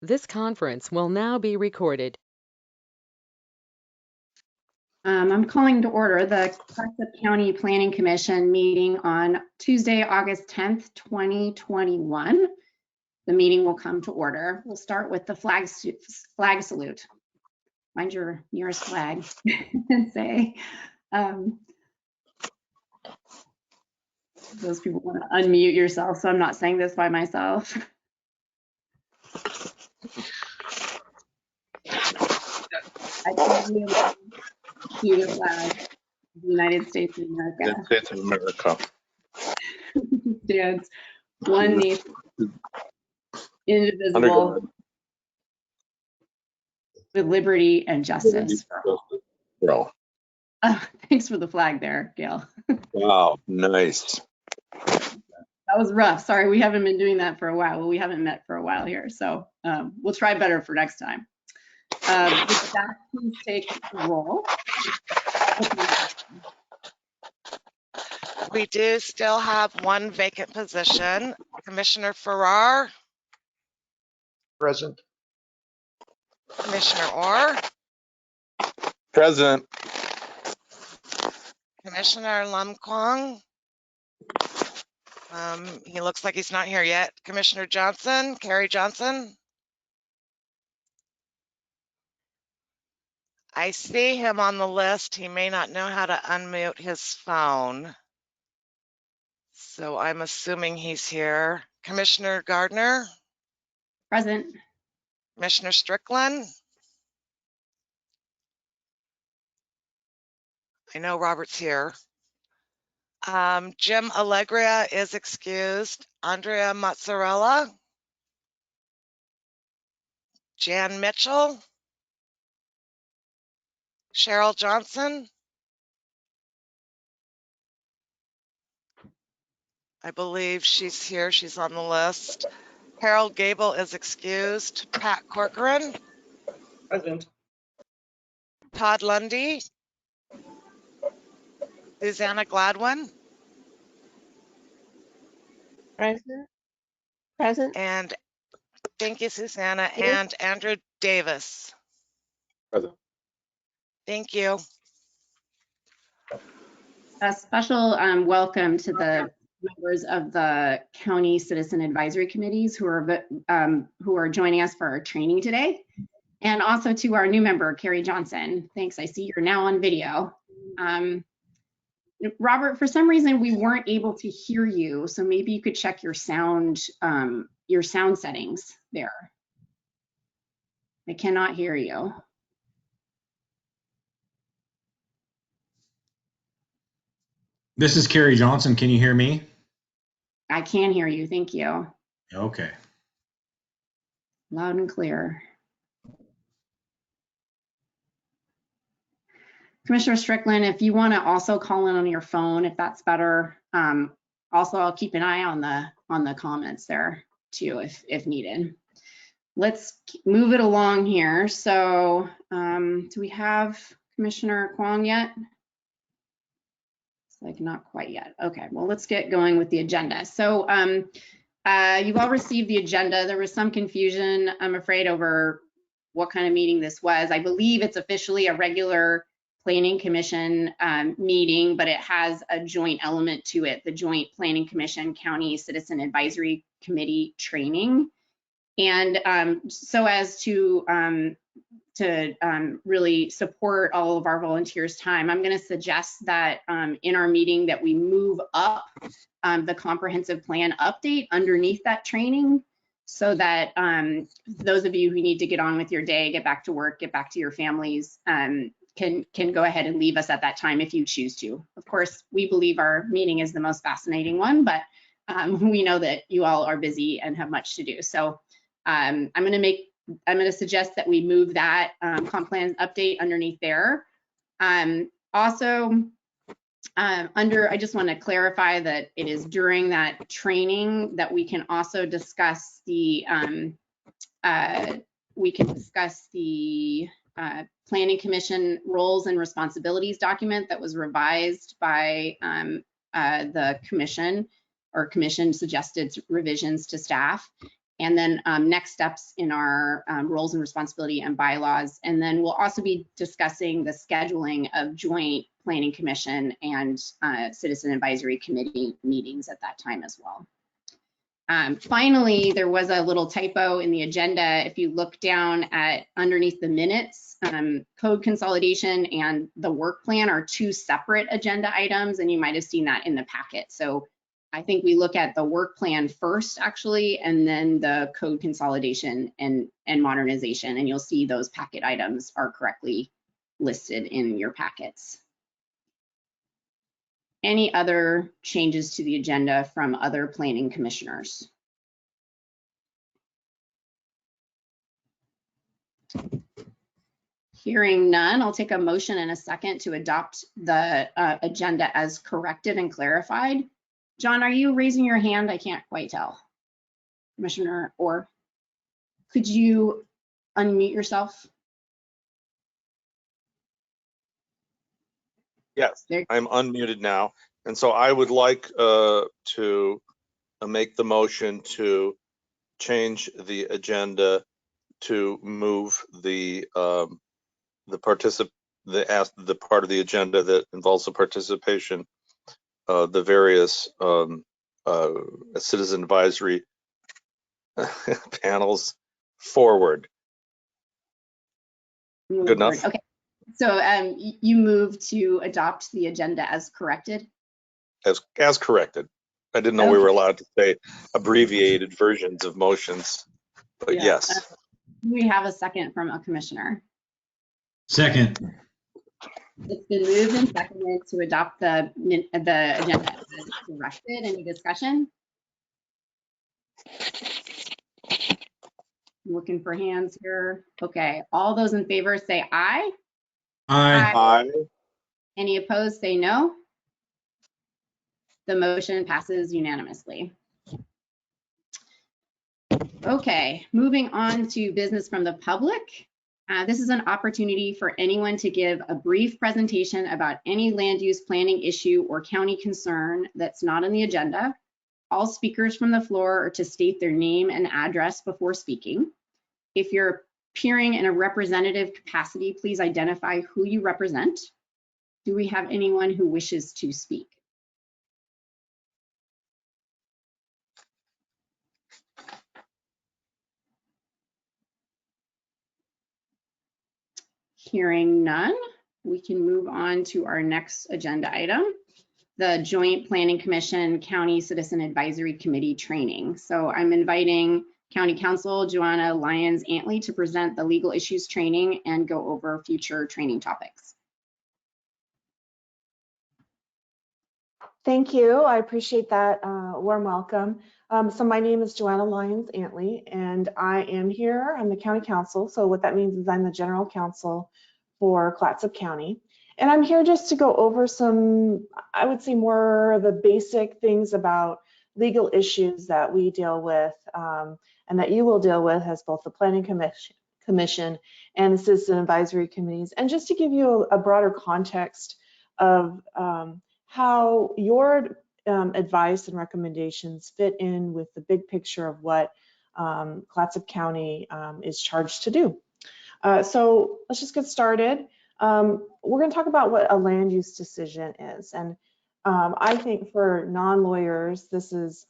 This conference will now be recorded. I'm calling to order the Clatsop County Planning Commission meeting on Tuesday, August 10th, 2021. The meeting will come to order. We'll start with the flag salute. Find your nearest flag and say, those people want to unmute yourself, so I'm not saying this by myself. I can cue the flag of the United States of America. United States of America. Stands one nation, indivisible, with liberty and justice for all. Thanks for the flag there, Gail. Wow, nice. That was rough. Sorry, we haven't been doing that for a while. Well, we haven't met for a while here, so we'll try better for next time. Would staff please take the roll? We do still have one vacant position. Commissioner Farrar. Present. Commissioner Orr. Present. Commissioner Lam Kwong. He looks like he's not here yet. Commissioner Johnson, Carrie Johnson. I see him on the list. He may not know how to unmute his phone. So I'm assuming he's here. Commissioner Gardner. Present. Commissioner Strickland. I know Robert's here. Jim Allegria is excused. Andrea Mozzarella. Jan Mitchell. Cheryl Johnson. I believe she's here. She's on the list. Harold Gable is excused. Pat Corcoran. Present. Todd Lundy. Susanna Gladwin. Present. Present. And thank you, Susanna. And Andrew Davis. Present. Thank you. A special welcome to the members of the County Citizen Advisory Committees who are joining us for our training today, and also to our new member, Carrie Johnson. Thanks. I see you're now on video. Robert, for some reason we weren't able to hear you, so maybe you could check your sound settings there. I cannot hear you. This is Carrie Johnson. Can you hear me? I can hear you. Thank you. Okay. Loud and clear. Commissioner Strickland, if you want to also call in on your phone, if that's better. Also, I'll keep an eye on the comments there too, if needed. Let's move it along here. So, do we have Commissioner Kwong yet? Like not quite yet. Okay, well, let's get going with the agenda. So you've all received the agenda. There was some confusion, I'm afraid, over what kind of meeting this was. I believe it's officially a regular Planning Commission meeting, but it has a joint element to it, the Joint Planning Commission County Citizen Advisory Committee training. And so as to really support all of our volunteers' time, I'm going to suggest that in our meeting that we move up the comprehensive plan update underneath that training, so that those of you who need to get on with your day, get back to work, get back to your families, can go ahead and leave us at that time if you choose to. Of course, we believe our meeting is the most fascinating one, but we know that you all are busy and have much to do. So I'm going to suggest that we move that comp plan update underneath there. Also, I just want to clarify that it is during that training that we can also discuss the Planning Commission roles and responsibilities document that was revised by the commission, or commission suggested revisions to staff. And then next steps in our roles and responsibility and bylaws. And then we'll also be discussing the scheduling of joint planning commission and citizen advisory committee meetings at that time as well. Finally, there was a little typo in the agenda. If you look down at underneath the minutes, code consolidation and the work plan are two separate agenda items, and you might have seen that in the packet. So I think we look at the work plan first, actually, and then the code consolidation and modernization, and you'll see those packet items are correctly listed in your packets. Any other changes to the agenda from other planning commissioners? Hearing none, I'll take a motion and a second to adopt the agenda as corrected and clarified. John, are you raising your hand? I can't quite tell. Commissioner, or could you unmute yourself? Yes, There. I'm unmuted now. And so I would like to make the motion to change the agenda to move the part of the agenda that involves the participation of the various citizen advisory panels forward. Good enough? Okay. So you move to adopt the agenda as corrected? As corrected. I didn't know we were allowed to say abbreviated versions of motions, but Yeah. yes. We have a second from a commissioner. Second. It's been moved and seconded to adopt the agenda as corrected. Any discussion? Looking for hands here. Okay, all those in favor say aye. Aye. Aye. Any opposed say no. The motion passes unanimously. Okay, moving on to business from the public. This is an opportunity for anyone to give a brief presentation about any land use planning issue or county concern that's not on the agenda. All speakers from the floor are to state their name and address before speaking. If you're appearing in a representative capacity, please identify who you represent. Do we have anyone who wishes to speak? Hearing none, we can move on to our next agenda item, the Joint Planning Commission County Citizen Advisory Committee training. So I'm inviting County Counsel Joanna Lyons-Antley to present the legal issues training and go over future training topics. Thank you. I appreciate that warm welcome. So my name is Joanna Lyons-Antley, and I am here. I'm the county counsel. So what that means is I'm the general counsel for Clatsop County. And I'm here just to go over some, I would say, more of the basic things about legal issues that we deal with and that you will deal with as both the Planning Commission and the Citizen Advisory Committees. And just to give you a broader context of how your advice and recommendations fit in with the big picture of what Clatsop County is charged to do. So let's just get started. We're going to talk about what a land use decision is. And I think for non-lawyers, this is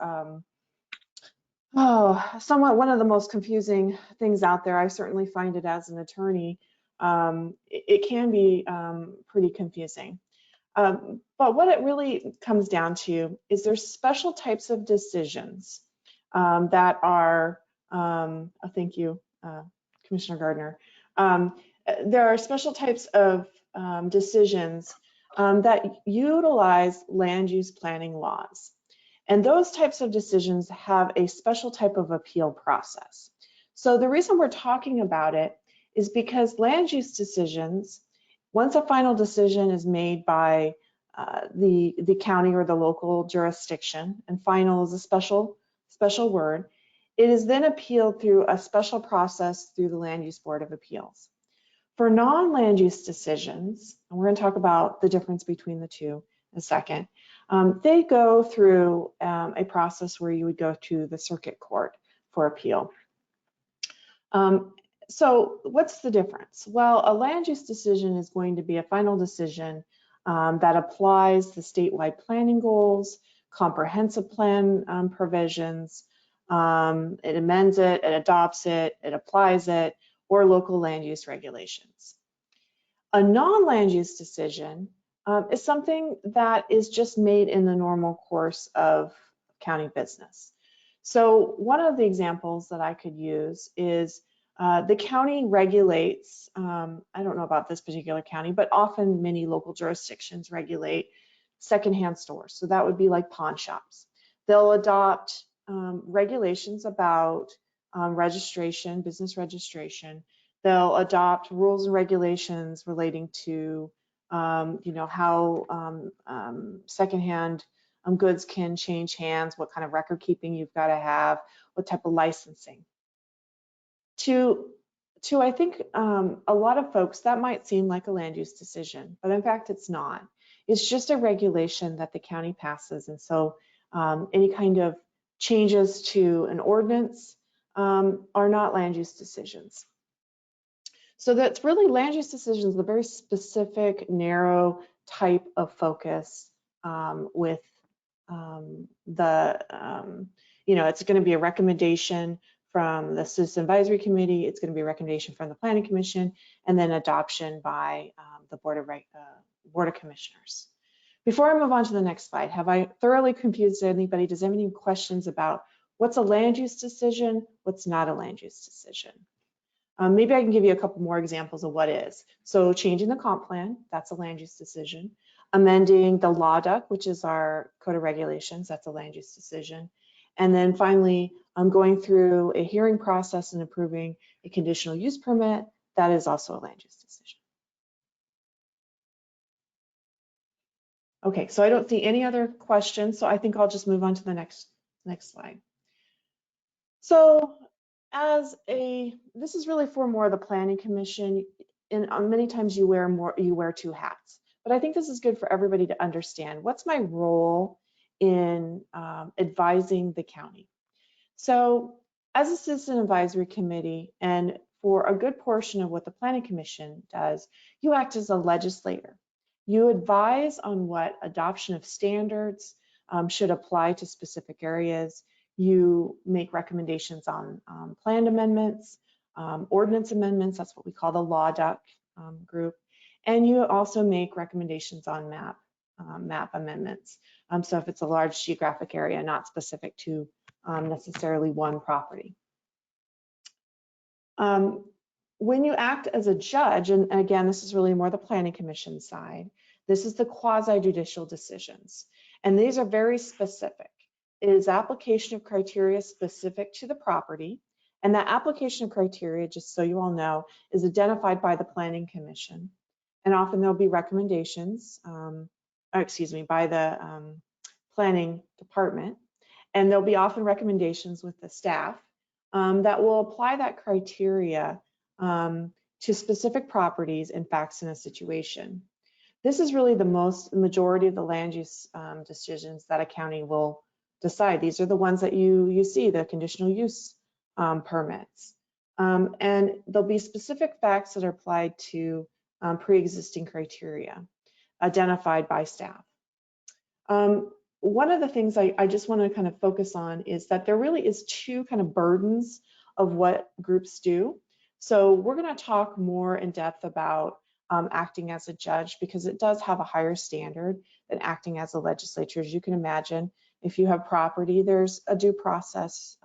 somewhat one of the most confusing things out there. I certainly find it as an attorney. It can be pretty confusing. But what it really comes down to is there's special types of decisions that are, thank you, Commissioner Gardner. There are special types of decisions that utilize land use planning laws. And those types of decisions have a special type of appeal process. So the reason we're talking about it is because land use decisions, once a final decision is made by the county or the local jurisdiction, and final is a special word, it is then appealed through a special process through the Land Use Board of Appeals. For non-land use decisions, and we're going to talk about the difference between the two in a second, they go through a process where you would go to the circuit court for appeal. So what's the difference? Well, a land use decision is going to be a final decision that applies the statewide planning goals, comprehensive plan provisions, it amends it, it adopts it, it applies it, or local land use regulations. A non-land use decision is something that is just made in the normal course of county business. So one of the examples that I could use is the county regulates, I don't know about this particular county, but often many local jurisdictions regulate secondhand stores. So that would be like pawn shops. They'll adopt regulations about registration, business registration. They'll adopt rules and regulations relating to, how secondhand goods can change hands, what kind of record keeping you've got to have, what type of licensing. To I think a lot of folks, that might seem like a land use decision, but in fact it's not. It's just a regulation that the county passes, and so any kind of changes to an ordinance are not land use decisions. So that's really land use decisions, the very specific, narrow type of focus with it's going to be a recommendation from the Citizen Advisory Committee, it's going to be a recommendation from the Planning Commission, and then adoption by the Board of Commissioners. Before I move on to the next slide, have I thoroughly confused anybody? Does anybody have any questions about what's a land use decision, what's not a land use decision? Maybe I can give you a couple more examples of what is. So changing the comp plan, that's a land use decision. Amending the law duct, which is our code of regulations, that's a land use decision. And then finally, going through a hearing process and approving a conditional use permit, that is also a land use decision. Okay, so I don't see any other questions, so I think I'll just move on to the next slide. So this is really for more of the Planning Commission, and many times you wear two hats. But I think this is good for everybody to understand. What's my role in advising the county? So as a Citizen Advisory Committee, and for a good portion of what the Planning Commission does, you act as a legislator. You advise on what adoption of standards should apply to specific areas. You make recommendations on planned amendments, ordinance amendments, that's what we call the law duct group. And you also make recommendations on map amendments. So if it's a large geographic area, not specific to necessarily one property. When you act as a judge, and again, this is really more the Planning Commission side, this is the quasi-judicial decisions. And these are very specific. It is application of criteria specific to the property. And that application of criteria, just so you all know, is identified by the Planning Commission. And often there'll be recommendations, by the Planning Department. And there'll be often recommendations with the staff that will apply that criteria to specific properties and facts in a situation. This is really the majority of the land use decisions that a county will decide. These are the ones that you see, the conditional use permits. And there'll be specific facts that are applied to pre-existing criteria identified by staff. One of the things I just want to kind of focus on is that there really is two kind of burdens of what groups do. So we're going to talk more in depth about acting as a judge, because it does have a higher standard than acting as a legislature. As you can imagine, if you have property, there's a due process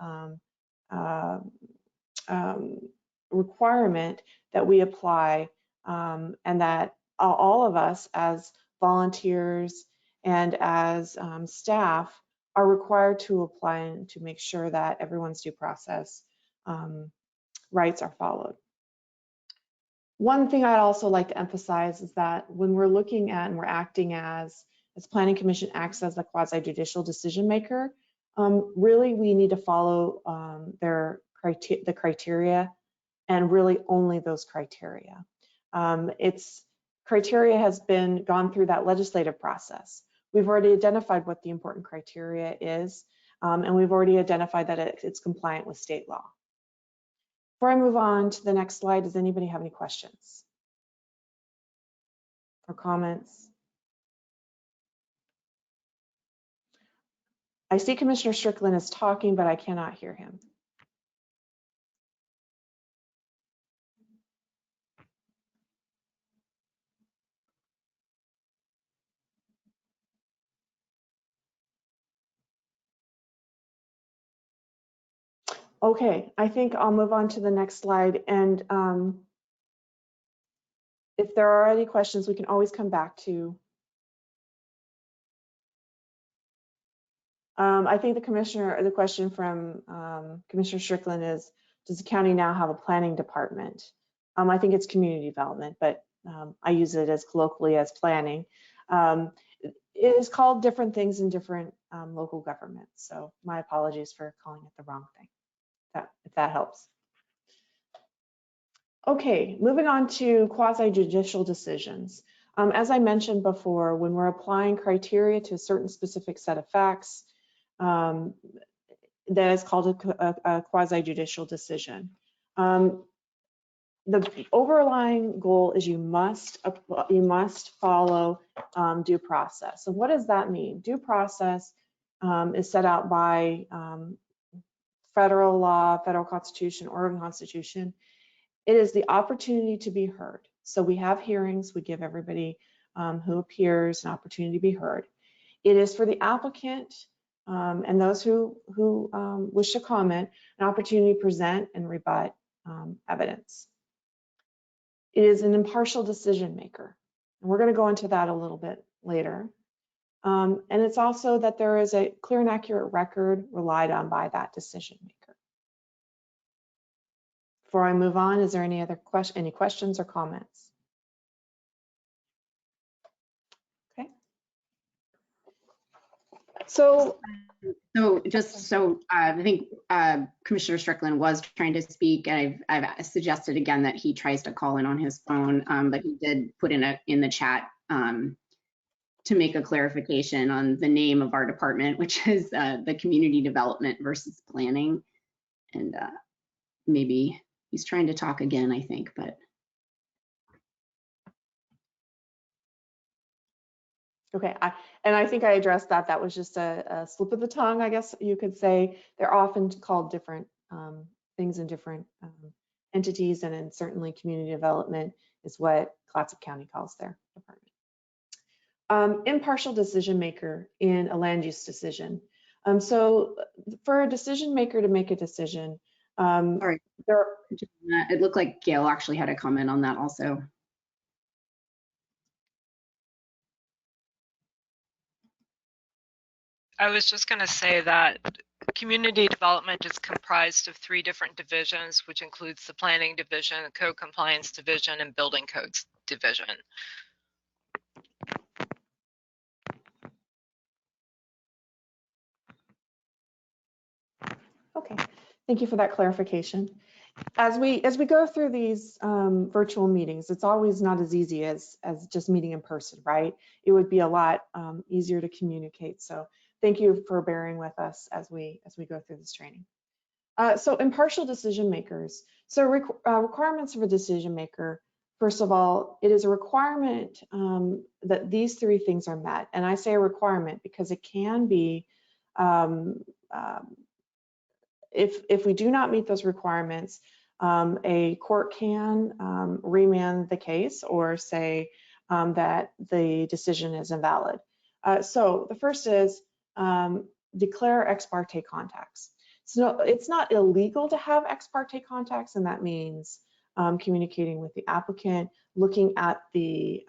requirement that we apply, and that all of us as volunteers and as staff are required to apply and to make sure that everyone's due process rights are followed. One thing I'd also like to emphasize is that when we're looking at and we're acting as Planning Commission acts as the quasi-judicial decision maker, really we need to follow the criteria, and really only those criteria. Criteria has been gone through that legislative process. We've already identified what the important criteria is. And we've already identified that it's compliant with state law. Before I move on to the next slide, does anybody have any questions or comments? I see Commissioner Strickland is talking, but I cannot hear him. Okay, I think I'll move on to the next slide. And if there are any questions, we can always come back to. I think the question from Commissioner Strickland is, does the county now have a planning department? I think it's community development, but I use it as colloquially as planning. It is called different things in different local governments. So my apologies for calling it the wrong thing, if that helps. Okay, moving on to quasi-judicial decisions. As I mentioned before, when we're applying criteria to a certain specific set of facts, that is called a quasi-judicial decision. The overlying goal is you must follow due process. So what does that mean? Due process is set out by federal law, federal constitution, Oregon Constitution. It is the opportunity to be heard. So we have hearings, we give everybody who appears an opportunity to be heard. It is for the applicant and those who wish to comment, an opportunity to present and rebut evidence. It is an impartial decision maker. And we're going to go into that a little bit later. And it's also that there is a clear and accurate record relied on by that decision maker. Before I move on, is there any questions or comments? Okay. So I think Commissioner Strickland was trying to speak. I've suggested again that he tries to call in on his phone, but he did put in the chat to make a clarification on the name of our department, which is the community development versus planning. And maybe he's trying to talk again, I think, but. Okay, and I think I addressed that. That was just a slip of the tongue, I guess you could say. They're often called different things in different entities, and then certainly community development is what Clatsop County calls their department. Impartial decision maker in a land use decision. So for a decision maker to make a decision, Sorry, it looked like Gail actually had a comment on that also. I was just going to say that community development is comprised of 3 different divisions, which includes the planning division, the code compliance division, and building codes division. Okay, thank you for that clarification. As we go through these virtual meetings, it's always not as easy as just meeting in person, right? It would be a lot easier to communicate. So thank you for bearing with us as we go through this training. So impartial decision makers. So requirements of a decision maker. First of all, it is a requirement that these 3 things are met. And I say a requirement because it can be if we do not meet those requirements, a court can remand the case or say that the decision is invalid. So the first is declare ex parte contacts. So it's not illegal to have ex parte contacts, and that means communicating with the applicant, looking at the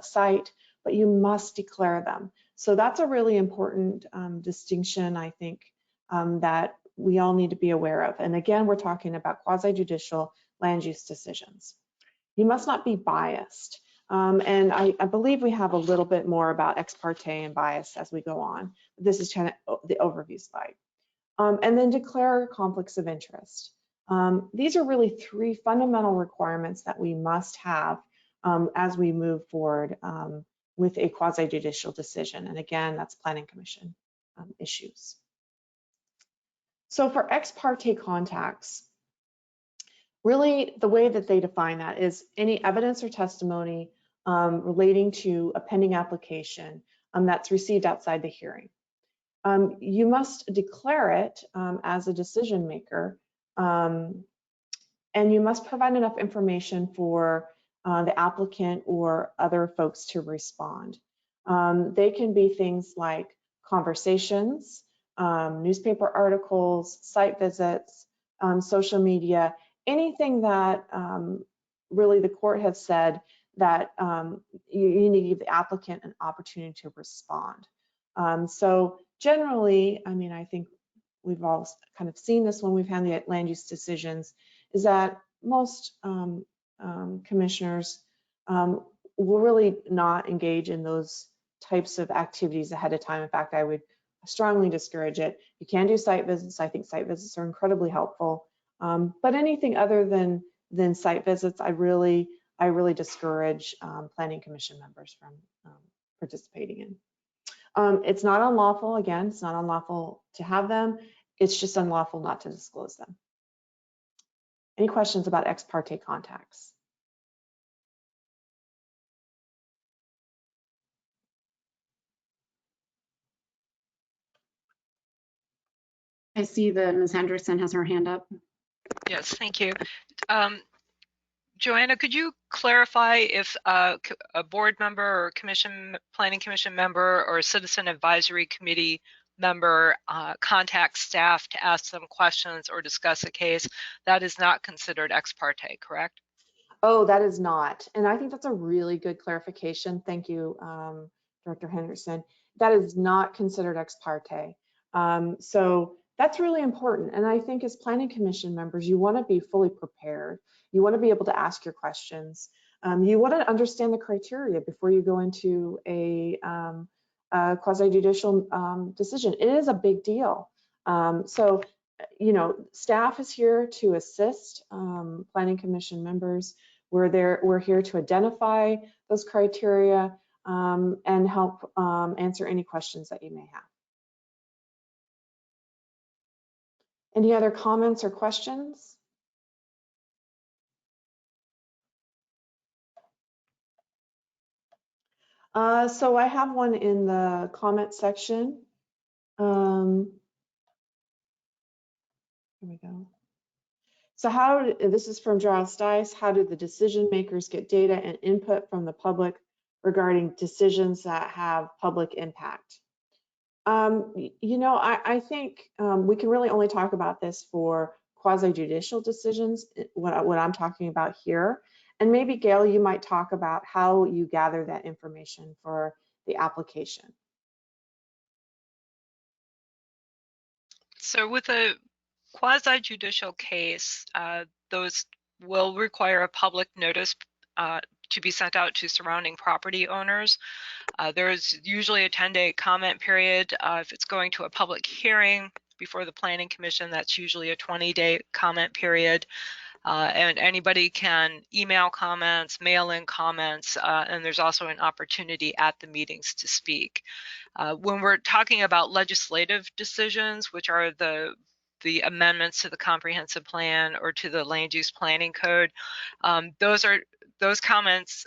site, but you must declare them. So that's a really important distinction, I think, that we all need to be aware of. And again, we're talking about quasi-judicial land use decisions. You must not be biased. And I believe we have a little bit more about ex parte and bias as we go on. This is kind of the overview slide. And then declare conflicts of interest. These are really 3 fundamental requirements that we must have as we move forward with a quasi-judicial decision. And again, that's planning commission issues. So for ex parte contacts, really the way that they define that is any evidence or testimony relating to a pending application that's received outside the hearing. You must declare it as a decision maker, and you must provide enough information for the applicant or other folks to respond. They can be things like conversations, newspaper articles, site visits, social media, anything that really the court has said that you need to give the applicant an opportunity to respond. So generally, I mean, I think we've all kind of seen this when we've had the land use decisions, is that most commissioners will really not engage in those types of activities ahead of time. In fact, I would strongly discourage it. You can do site visits. I think site visits are incredibly helpful. But anything other than site visits, I really discourage planning commission members from participating in. It's not unlawful, again, it's not unlawful to have them. It's just unlawful not to disclose them. Any questions about ex parte contacts? I see that Ms. Hendrickson has her hand up. Yes, thank you. Joanna, could you clarify if a board member or planning commission member or a citizen advisory committee member contacts staff to ask them questions or discuss a case, that is not considered ex parte, correct? Oh, that is not. And I think that's a really good clarification. Thank you, Director Henderson. That is not considered ex parte. So that's really important. And I think as planning commission members, you want to be fully prepared. You want to be able to ask your questions. You want to understand the criteria before you go into a quasi-judicial decision. It is a big deal. So, you know, staff is here to assist planning commission members. We're here to identify those criteria and help answer any questions that you may have. Any other comments or questions? So I have one in the comment section. Here we go. So this is from Giles Dice, how do the decision makers get data and input from the public regarding decisions that have public impact? You know, I think we can really only talk about this for quasi-judicial decisions, what I'm talking about here. And maybe, Gail, you might talk about how you gather that information for the application. So with a quasi-judicial case, those will require a public notice to be sent out to surrounding property owners. There's usually a 10-day comment period. If it's going to a public hearing before the Planning Commission, that's usually a 20-day comment period. And anybody can email comments, mail in comments, and there's also an opportunity at the meetings to speak. When we're talking about legislative decisions, which are the amendments to the comprehensive plan or to the land use planning code, those comments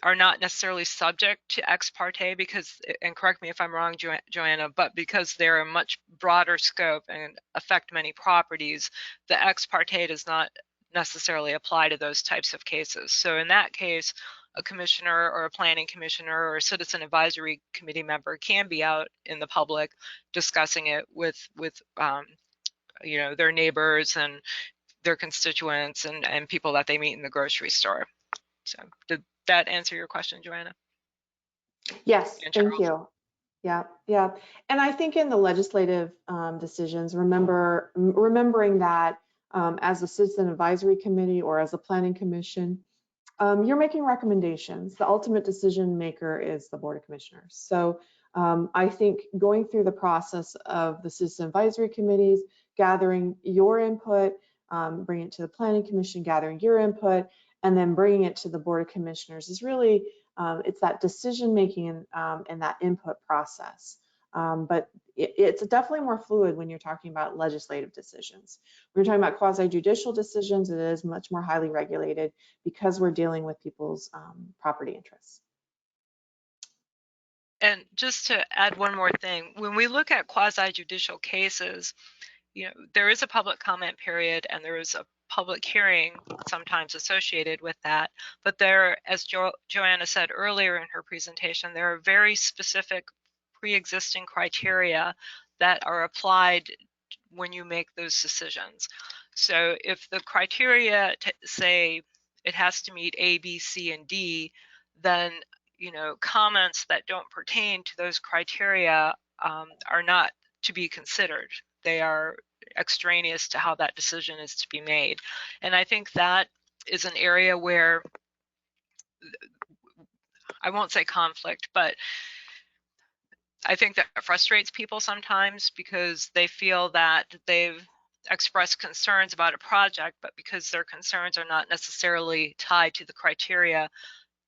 are not necessarily subject to ex parte because, and correct me if I'm wrong, Joanna, but because they're a much broader scope and affect many properties, the ex parte does not necessarily apply to those types of cases. So in that case, a commissioner or a planning commissioner or a citizen advisory committee member can be out in the public discussing it with you know, their neighbors and their constituents and people that they meet in the grocery store. So did that answer your question, Joanna? Yes, thank you. Yeah. And I think in the legislative decisions, remembering that as a citizen advisory committee or as a planning commission, you're making recommendations. The ultimate decision maker is the Board of Commissioners. So I think going through the process of the citizen advisory committees, gathering your input, bringing it to the Planning Commission, gathering your input, and then bringing it to the Board of Commissioners is really, it's that decision making and that input process. But it's definitely more fluid when you're talking about legislative decisions. When you're talking about quasi-judicial decisions, it is much more highly regulated because we're dealing with people's property interests. And just to add one more thing, when we look at quasi-judicial cases, there is a public comment period and there is a public hearing sometimes associated with that. But there, as Joanna said earlier in her presentation, there are very specific pre-existing criteria that are applied when you make those decisions. So if the criteria say it has to meet A, B, C, and D, then comments that don't pertain to those criteria are not to be considered. They are extraneous to how that decision is to be made. And I think that is an area where I won't say conflict, but I think that frustrates people sometimes because they feel that they've expressed concerns about a project, but because their concerns are not necessarily tied to the criteria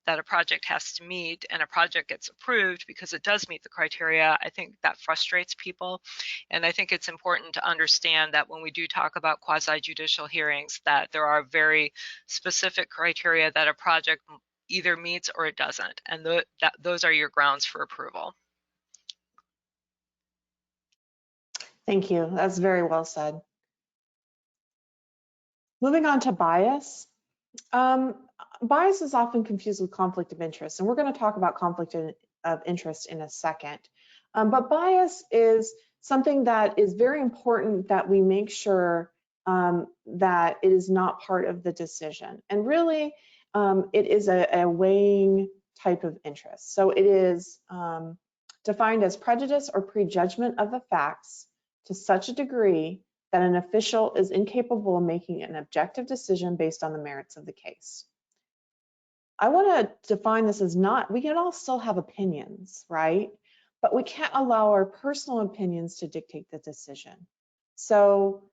that a project has to meet and a project gets approved because it does meet the criteria, I think that frustrates people. And I think it's important to understand that when we do talk about quasi-judicial hearings, that there are very specific criteria that a project either meets or it doesn't. And those are your grounds for approval. Thank you. That's very well said. Moving on to bias. Bias is often confused with conflict of interest, and we're going to talk about conflict of interest in a second. But bias is something that is very important that we make sure that it is not part of the decision. And really, it is a weighing type of interest. So it is defined as prejudice or prejudgment of the facts to such a degree that an official is incapable of making an objective decision based on the merits of the case. I want to define this as we can all still have opinions, right? But we can't allow our personal opinions to dictate the decision. So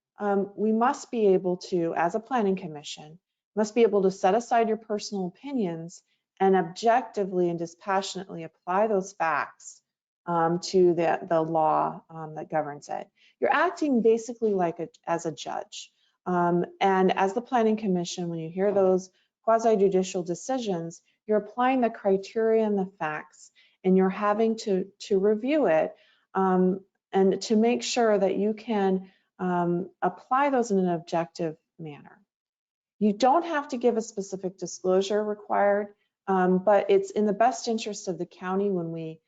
we must be able to, as a planning commission, must be able to set aside your personal opinions and objectively and dispassionately apply those facts to the law that governs it. You're acting basically as a judge. And as the Planning Commission, when you hear those quasi-judicial decisions, you're applying the criteria and the facts, and you're having to review it and to make sure that you can apply those in an objective manner. You don't have to give a specific disclosure required, but it's in the best interest of the county when we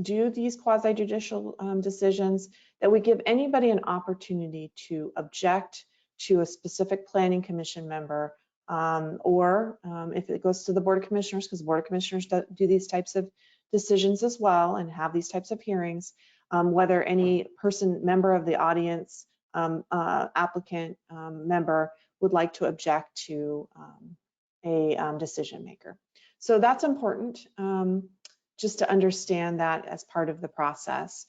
do these quasi-judicial decisions that we give anybody an opportunity to object to a specific planning commission member, or if it goes to the Board of Commissioners, because the Board of Commissioners do these types of decisions as well and have these types of hearings, whether any member of the audience, applicant member would like to object to a decision maker. So that's important. Just to understand that as part of the process.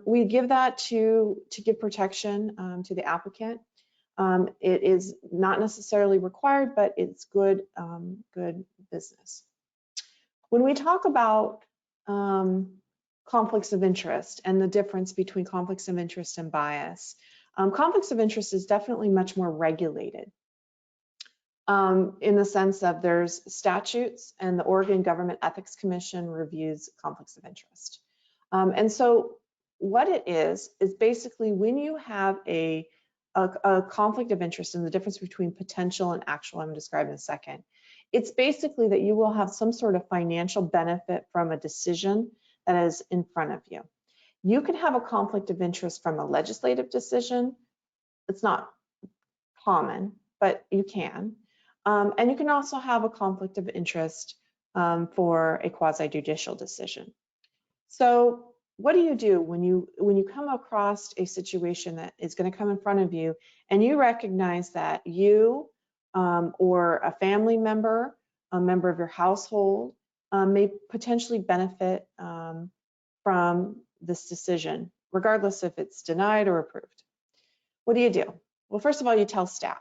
We give that to give protection to the applicant. It is not necessarily required, but it's good business. When we talk about conflicts of interest and the difference between conflicts of interest and bias, conflicts of interest is definitely much more regulated. In the sense of there's statutes and the Oregon Government Ethics Commission reviews conflicts of interest. And so what it is basically when you have a conflict of interest and the difference between potential and actual, I'm describing in a second, it's basically that you will have some sort of financial benefit from a decision that is in front of you. You can have a conflict of interest from a legislative decision. It's not common, but you can. And you can also have a conflict of interest for a quasi-judicial decision. So what do you do when you come across a situation that is going to come in front of you and you recognize that you or a family member, a member of your household may potentially benefit from this decision, regardless if it's denied or approved? What do you do? Well, first of all, you tell staff.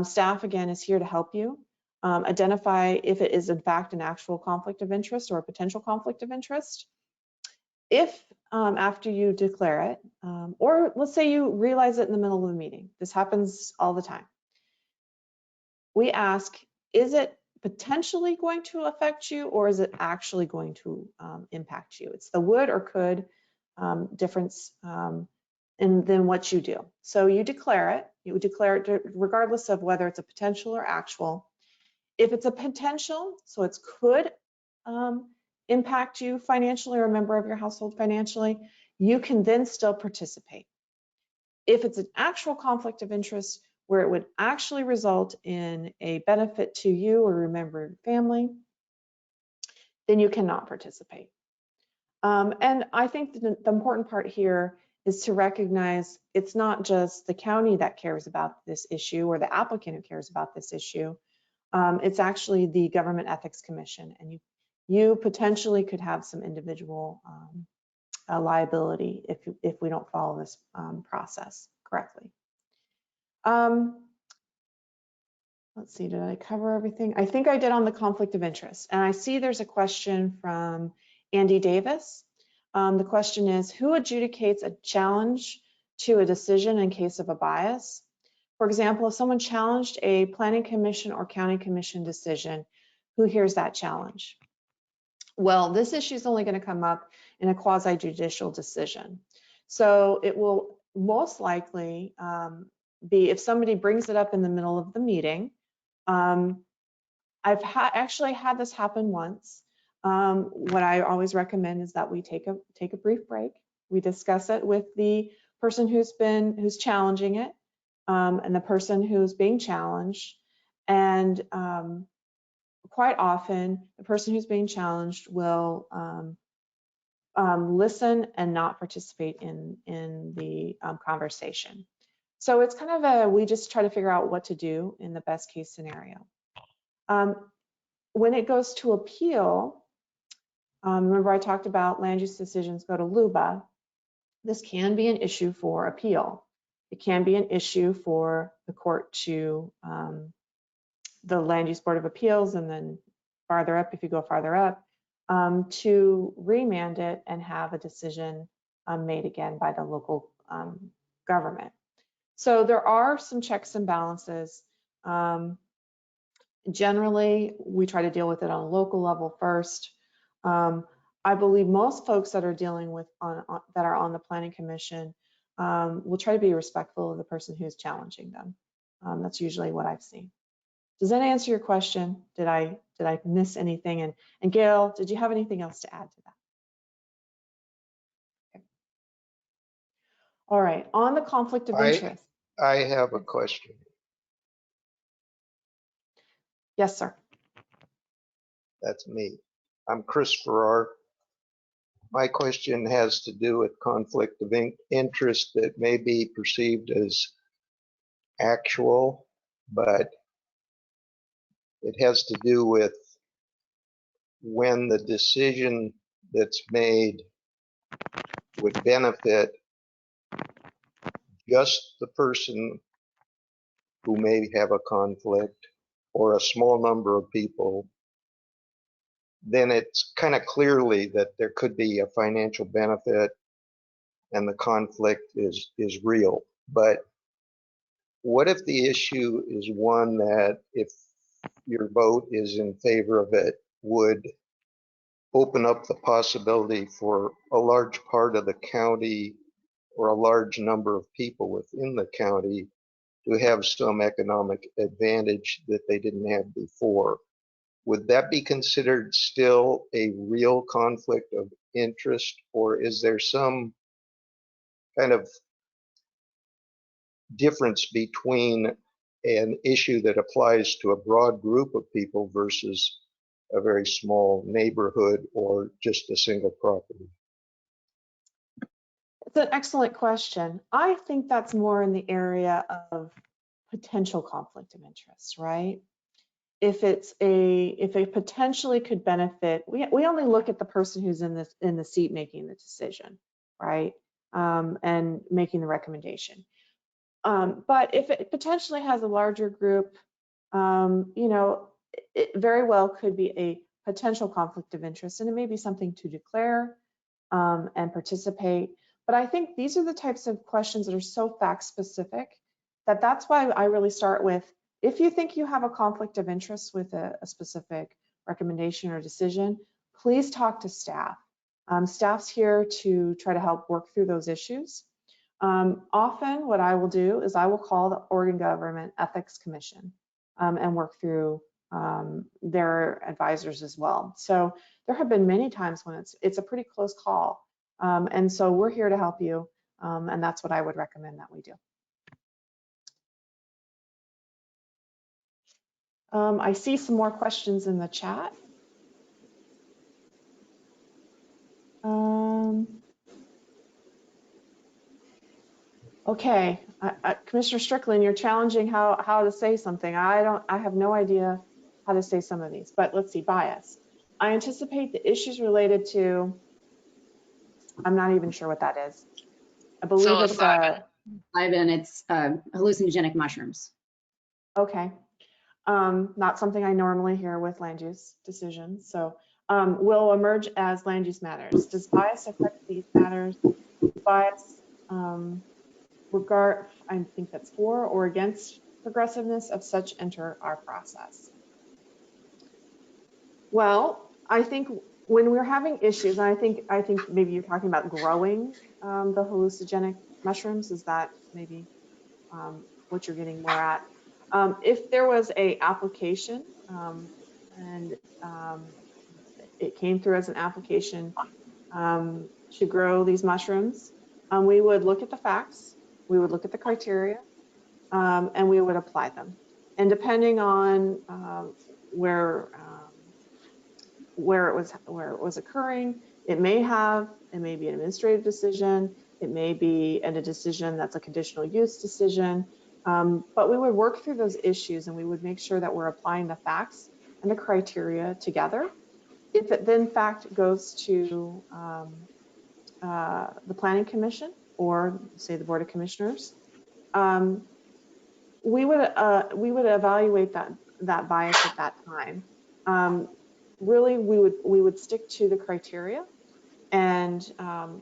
Staff, again, is here to help you identify if it is in fact an actual conflict of interest or a potential conflict of interest. If after you declare it, or let's say you realize it in the middle of the meeting, this happens all the time. We ask, is it potentially going to affect you, or is it actually going to impact you? It's the would or could difference in then what you do. So you declare it. You declare it regardless of whether it's a potential or actual. If it's a potential, so it could impact you financially or a member of your household financially, you can then still participate. If it's an actual conflict of interest where it would actually result in a benefit to you or a member of your family, then you cannot participate. And I think the important part here is to recognize it's not just the county that cares about this issue or the applicant who cares about this issue. It's actually the Government Ethics Commission, and you potentially could have some individual liability if we don't follow this process correctly. Let's see, did I cover everything? I think I did on the conflict of interest. And I see there's a question from Andy Davis. The question is, who adjudicates a challenge to a decision in case of a bias? For example, if someone challenged a planning commission or county commission decision, who hears that challenge? Well, this issue is only going to come up in a quasi-judicial decision. So it will most likely be if somebody brings it up in the middle of the meeting. I've actually had this happen once. What I always recommend is that we take a brief break. We discuss it with the person who's challenging it, and the person who's being challenged. And quite often, the person who's being challenged will listen and not participate in the conversation. So it's kind of we just try to figure out what to do in the best case scenario. When it goes to appeal, remember I talked about land use decisions go to LUBA. This can be an issue for appeal. It can be an issue for the court to the Land Use Board of Appeals, and then farther up, if you go farther up, to remand it and have a decision made again by the local government. So there are some checks and balances. Generally, we try to deal with it on a local level first. I believe most folks that are dealing with that are on the Planning Commission will try to be respectful of the person who's challenging them. That's usually what I've seen. Does that answer your question? Did I miss anything? And Gail, did you have anything else to add to that? Okay. All right, on the conflict of interest. I have a question. Yes, sir. That's me. I'm Chris Farrar. My question has to do with conflict of interest that may be perceived as actual, but it has to do with when the decision that's made would benefit just the person who may have a conflict or a small number of people, then it's kind of clearly that there could be a financial benefit and the conflict is real. But what if the issue is one that, if your vote is in favor of it, would open up the possibility for a large part of the county or a large number of people within the county to have some economic advantage that they didn't have before? Would that be considered still a real conflict of interest, or is there some kind of difference between an issue that applies to a broad group of people versus a very small neighborhood or just a single property? It's an excellent question. I think that's more in the area of potential conflict of interest, right? If it potentially could benefit, we only look at the person who's in the seat making the decision, right? And making the recommendation. But if it potentially has a larger group, it very well could be a potential conflict of interest, and it may be something to declare. and participate. But I think these are the types of questions that are so fact specific that that's why I really start with, if you think you have a conflict of interest with a specific recommendation or decision, please talk to staff. Staff's here to try to help work through those issues. Often what I will do is I will call the Oregon Government Ethics Commission and work through their advisors as well. So there have been many times when it's a pretty close call. And so we're here to help you. And that's what I would recommend that we do. I see some more questions in the chat. Okay, Commissioner Strickland, you're challenging how to say something. I have no idea how to say some of these, but let's see, bias. I anticipate the issues related to, I'm not even sure what that is. I believe it's it's hallucinogenic mushrooms. okay. Not something I normally hear with land use decisions. So will emerge as land use matters. Does bias affect these matters? Bias regard, I think that's for or against progressiveness of such enter our process. Well, I think when we're having issues, and I think maybe you're talking about growing the hallucinogenic mushrooms. Is that maybe what you're getting more at? If there was a application and it came through as an application to grow these mushrooms, we would look at the facts, we would look at the criteria, and we would apply them. And depending on where it was occurring, it may be an administrative decision, it may be a decision that's a conditional use decision, but we would work through those issues and we would make sure that we're applying the facts and the criteria together. If it then fact goes to the Planning Commission or say the Board of Commissioners, we would evaluate that bias at that time. Really, we would stick to the criteria, and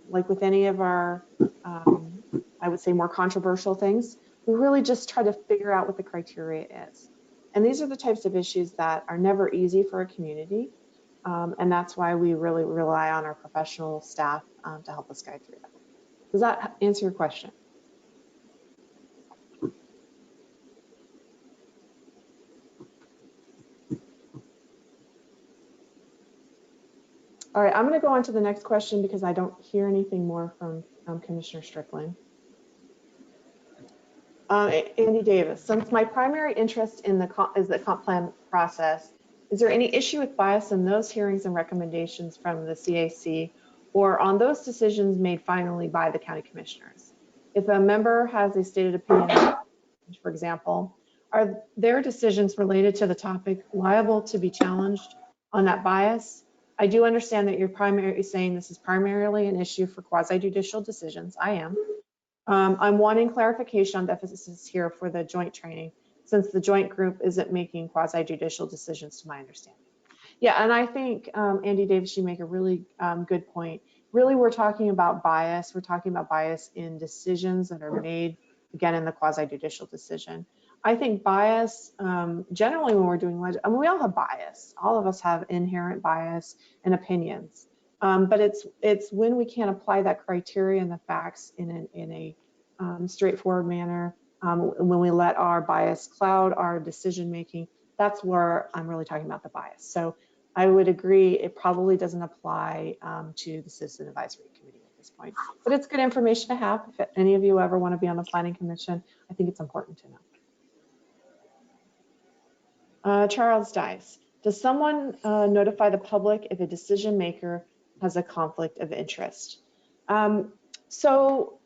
like with any of our, I would say more controversial things, we really just try to figure out what the criteria is. And these are the types of issues that are never easy for a community, and that's why we really rely on our professional staff to help us guide through that. Does that answer your question? All right, I'm going to go on to the next question because I don't hear anything more from Commissioner Strickland. Andy Davis, since my primary interest in is the comp plan process, is there any issue with bias in those hearings and recommendations from the CAC or on those decisions made finally by the county commissioners? If a member has a stated opinion, for example, are their decisions related to the topic liable to be challenged on that bias? I do understand that you're saying this is primarily an issue for quasi-judicial decisions. I am. I'm wanting clarification on the emphasis here for the joint training, since the joint group isn't making quasi-judicial decisions to my understanding. Yeah, and I think, Andy Davis, you make a really good point. Really, we're talking about bias. We're talking about bias in decisions that are made, again, in the quasi-judicial decision. I think bias, generally when we're doing, I mean, we all have bias. All of us have inherent bias and opinions. But it's when we can't apply that criteria and the facts in a straightforward manner, when we let our bias cloud our decision making, that's where I'm really talking about the bias. So I would agree it probably doesn't apply to the Citizen Advisory Committee at this point. But it's good information to have. If any of you ever want to be on the Planning Commission, I think it's important to know. Charles Dice, does someone notify the public if a decision maker has a conflict of interest? So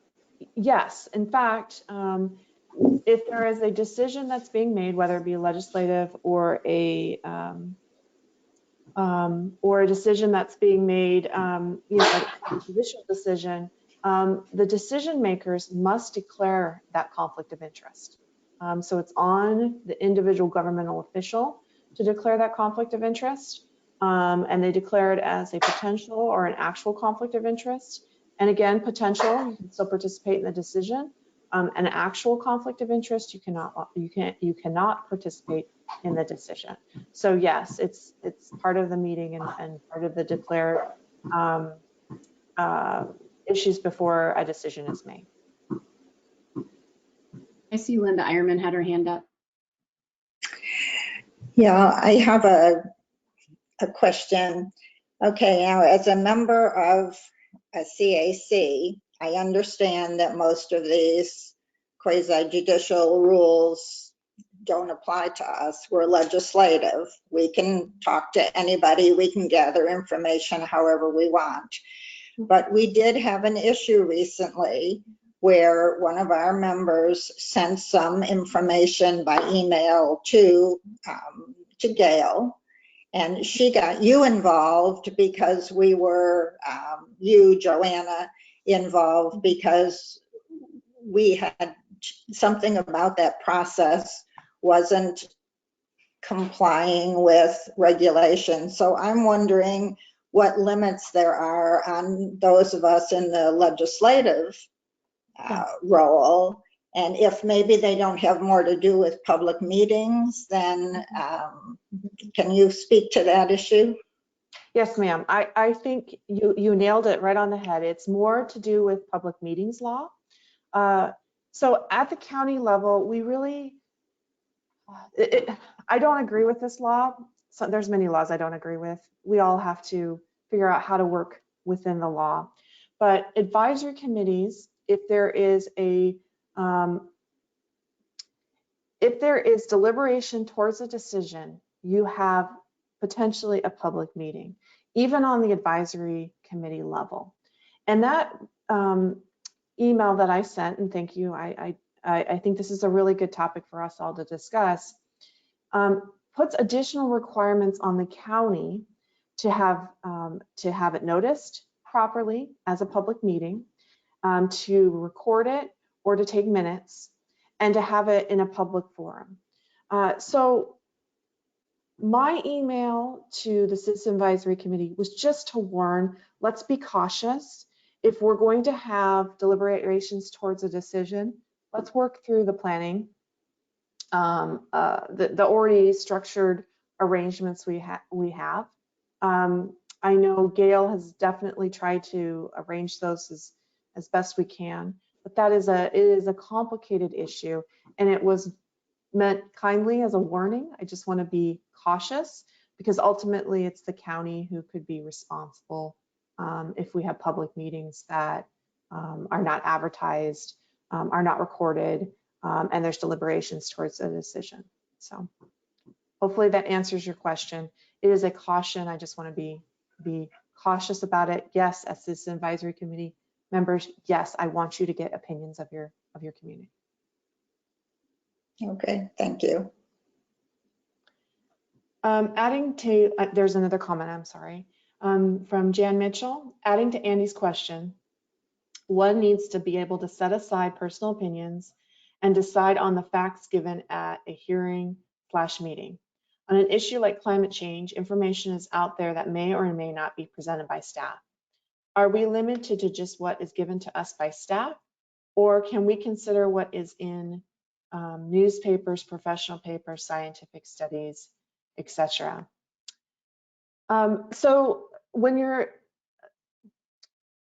yes, in fact, if there is a decision that's being made, whether it be legislative or a decision that's being made, you know, a judicial decision, the decision makers must declare that conflict of interest. So it's on the individual governmental official to declare that conflict of interest. and they declare it as a potential or an actual conflict of interest. And again, potential, you can still participate in the decision. An actual conflict of interest, you cannot participate in the decision. So yes, it's part of the meeting and part of the declared issues before a decision is made. I see Linda Ironman had her hand up. Yeah, I have a question. Okay, now as a member of a CAC, I understand that most of these quasi-judicial rules don't apply to us. We're legislative. We can talk to anybody. We can gather information however we want. But we did have an issue recently where one of our members sent some information by email to Gail, and she got you involved because we were, you, Joanna, involved because we had something about that process wasn't complying with regulations. So I'm wondering what limits there are on those of us in the legislative role, and if maybe they don't have more to do with public meetings, then can you speak to that issue? Yes, ma'am. I think you nailed it right on the head. It's more to do with public meetings law. So at the county level, we really, I don't agree with this law. So there's many laws I don't agree with. We all have to figure out how to work within the law. But advisory committees, if there is deliberation towards a decision, you have potentially a public meeting, even on the advisory committee level. And that email that I sent, and thank you, I think this is a really good topic for us all to discuss, puts additional requirements on the county to have it noticed properly as a public meeting, to record it or to take minutes, and to have it in a public forum. So my email to the Citizen Advisory Committee was just to warn, let's be cautious. If we're going to have deliberations towards a decision, let's work through the planning, the already structured arrangements we have. I know Gail has definitely tried to arrange those as best we can, but it is a complicated issue, and it was meant kindly as a warning. I just want to be cautious because ultimately it's the county who could be responsible if we have public meetings that are not advertised, are not recorded, and there's deliberations towards a decision. So hopefully that answers your question. It is a caution. I just want to be cautious about it. Yes, as Citizen Advisory Committee members, yes, I want you to get opinions of your community. Okay, thank you. Adding to, there's another comment, I'm sorry, from Jan Mitchell. Adding to Andy's question, one needs to be able to set aside personal opinions and decide on the facts given at a hearing/meeting. On an issue like climate change, information is out there that may or may not be presented by staff. Are we limited to just what is given to us by staff, or can we consider what is in newspapers, professional papers, scientific studies, etc.? So when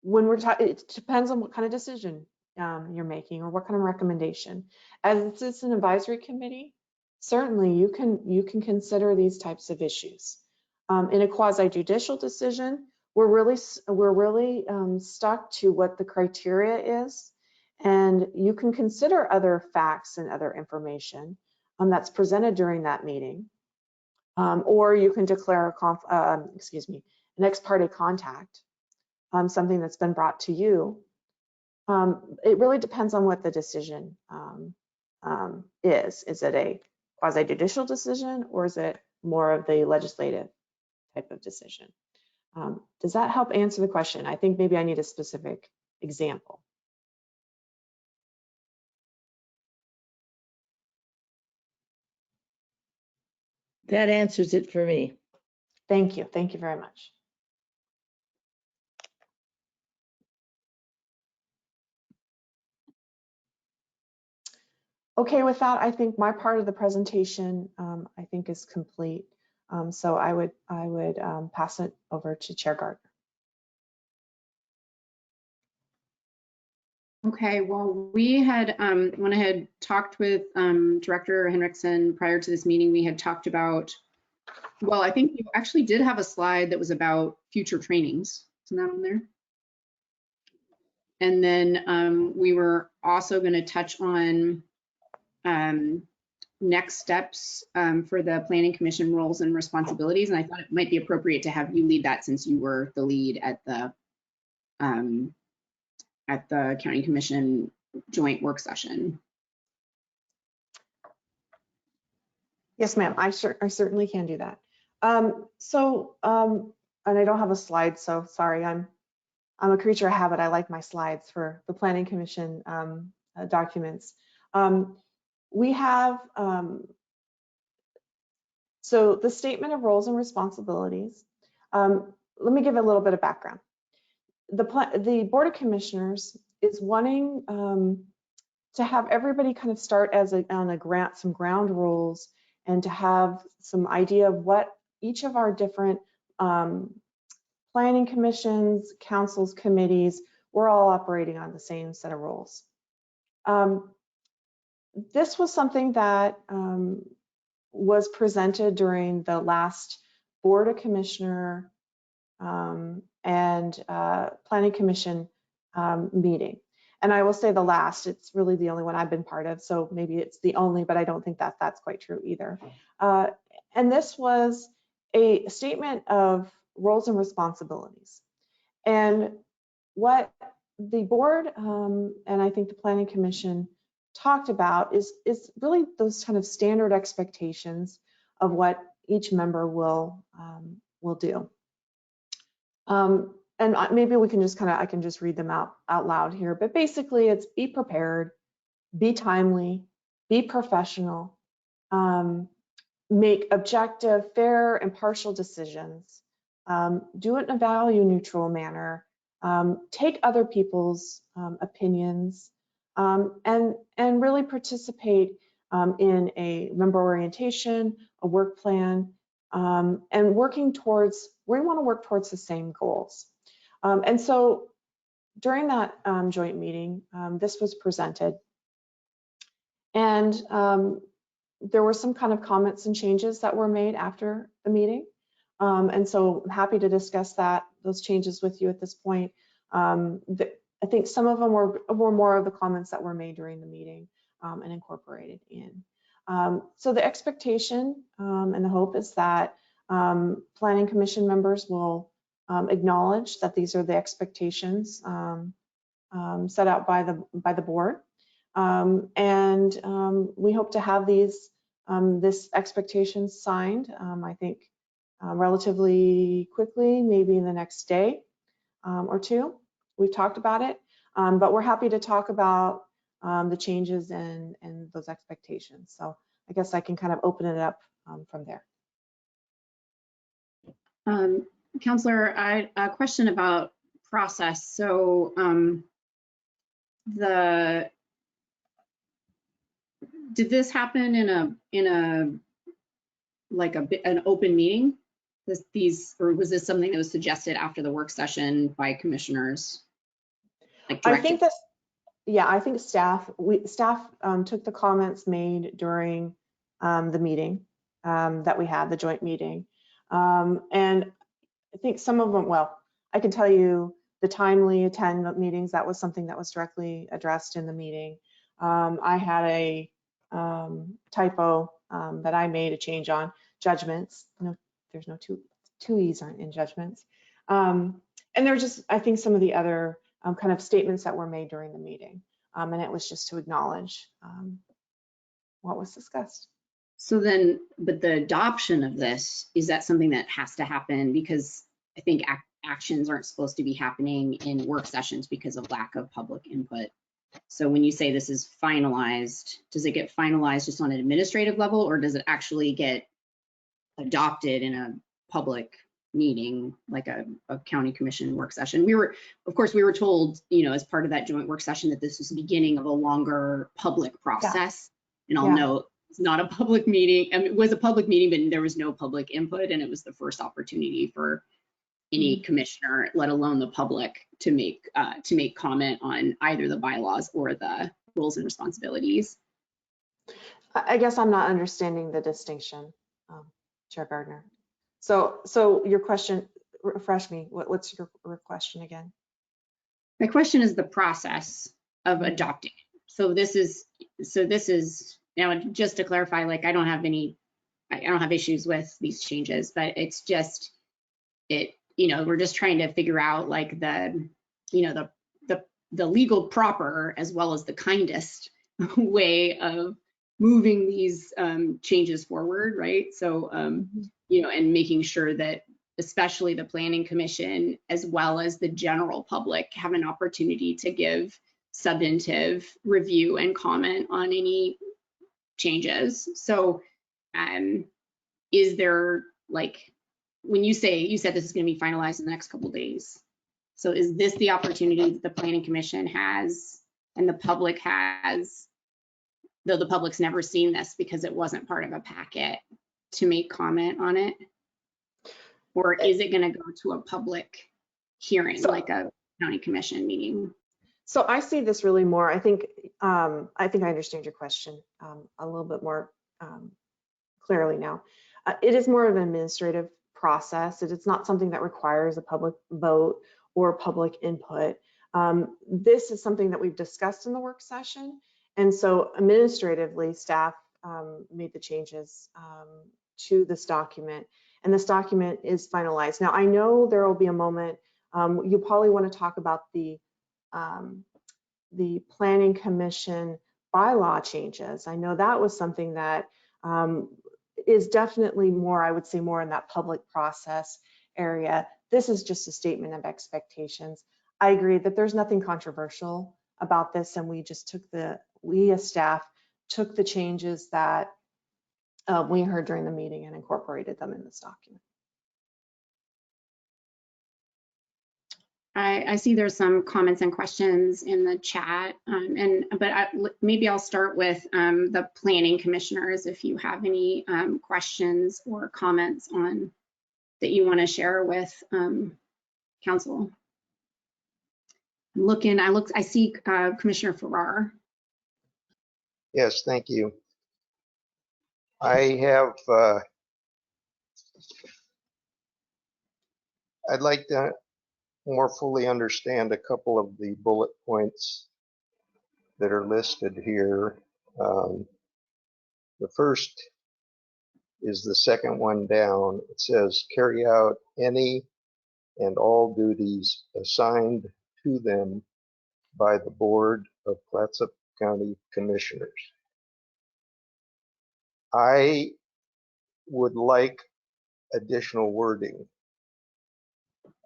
we're talking, it depends on what kind of decision you're making or what kind of recommendation. As a Citizen Advisory Committee, certainly you can consider these types of issues. In a quasi-judicial decision, we're really stuck to what the criteria is, and you can consider other facts and other information that's presented during that meeting, or you can declare an ex parte contact, something that's been brought to you. It really depends on what the decision is. Is it a quasi-judicial decision, or is it more of the legislative type of decision? Does that help answer the question? I think maybe I need a specific example. That answers it for me. Thank you. Thank you very much. Okay, with that, I think my part of the presentation, I think, is complete. So I would pass it over to Chair Gardner. Okay, well, we had, when I had talked with Director Henriksen prior to this meeting, we had talked about, well, I think you actually did have a slide that was about future trainings. Isn't that on there? And then we were also going to touch on next steps for the Planning Commission roles and responsibilities. And I thought it might be appropriate to have you lead that since you were the lead at the County Commission joint work session. Yes, ma'am. I certainly can do that. And I don't have a slide, so sorry. I'm a creature of habit. I like my slides for the Planning Commission documents. We have so the statement of roles and responsibilities. Let me give a little bit of background. The Board of Commissioners is wanting to have everybody kind of start on some ground rules and to have some idea of what each of our different planning commissions, councils, committees, we're all operating on the same set of rules. This was something that was presented during the last Board of Commissioner and Planning Commission meeting. And I will say the last, it's really the only one I've been part of, so maybe it's the only, but I don't think that that's quite true either. And this was a statement of roles and responsibilities. And what the board and I think the Planning Commission talked about is really those kind of standard expectations of what each member will do. And maybe we can just I can just read them out loud here, but basically it's be prepared, be timely, be professional, make objective, fair, impartial decisions, do it in a value neutral manner, take other people's opinions, and really participate in a member orientation, a work plan, and working towards, we want to work towards the same goals. And so during that joint meeting, this was presented. And there were some kind of comments and changes that were made after the meeting. And so I'm happy to discuss those changes with you at this point. I think some of them were more of the comments that were made during the meeting and incorporated in. So the expectation and the hope is that Planning Commission members will acknowledge that these are the expectations set out by the board, and we hope to have this expectations signed. I think relatively quickly, maybe in the next day or two. We've talked about it, but we're happy to talk about the changes and those expectations. So I guess I can kind of open it up from there. Counselor, a question about process. So did this happen in an open meeting? Or was this something that was suggested after the work session by commissioners? I think that, yeah, I think staff took the comments made during the meeting that we had, the joint meeting. And I think some of them, well, I can tell you the timely attend meetings, that was something that was directly addressed in the meeting. I had a typo that I made a change on judgments. No, there's no two E's aren't in judgments. And there's just, I think, some of the other kind of statements that were made during the meeting. And it was just to acknowledge what was discussed. So then, but the adoption of this, is that something that has to happen? Because I think actions aren't supposed to be happening in work sessions because of lack of public input. So when you say this is finalized, does it get finalized just on an administrative level, or does it actually get adopted in a public meeting, like a county commission work session. Of course, we were told, as part of that joint work session that this was the beginning of a longer public process. And I'll note, it's not a public meeting. I mean, it was a public meeting, but there was no public input, and it was the first opportunity for any commissioner, let alone the public, to make comment on either the bylaws or the roles and responsibilities. I guess I'm not understanding the distinction, Chair Gardner. So your question, refresh me. What's your question again? My question is the process of adopting. So this is now, just to clarify, like I don't have issues with these changes, but it's just we're just trying to figure out like the legal proper as well as the kindest way of moving these changes forward, right? So and making sure that especially the Planning Commission as well as the general public have an opportunity to give substantive review and comment on any changes. So is there, like, when you said this is going to be finalized in the next couple of days, so is this the opportunity that the Planning Commission has and the public has, though the public's never seen this because it wasn't part of a packet, to make comment on it? Or is it going to go to a public hearing, like a county commission meeting? So I see this really more, I think I understand your question a little bit more clearly now. It is more of an administrative process. It's not something that requires a public vote or public input. This is something that we've discussed in the work session. And so administratively, staff made the changes to this document, and this document is finalized. Now, I know there will be a moment, you probably want to talk about the Planning Commission bylaw changes. I know that was something that is definitely more, I would say, more in that public process area. This is just a statement of expectations. I agree that there's nothing controversial about this, and we just we as staff took the changes that we heard during the meeting and incorporated them in this document. I see there's some comments and questions in the chat, but maybe I'll start with the planning commissioners if you have any questions or comments on that you want to share with council. I see Commissioner Farrar. Yes, thank you. I have, I'd like to more fully understand a couple of the bullet points that are listed here. The first is the second one down. It says carry out any and all duties assigned to them by the Board of Clatsop County Commissioners. I would like additional wording.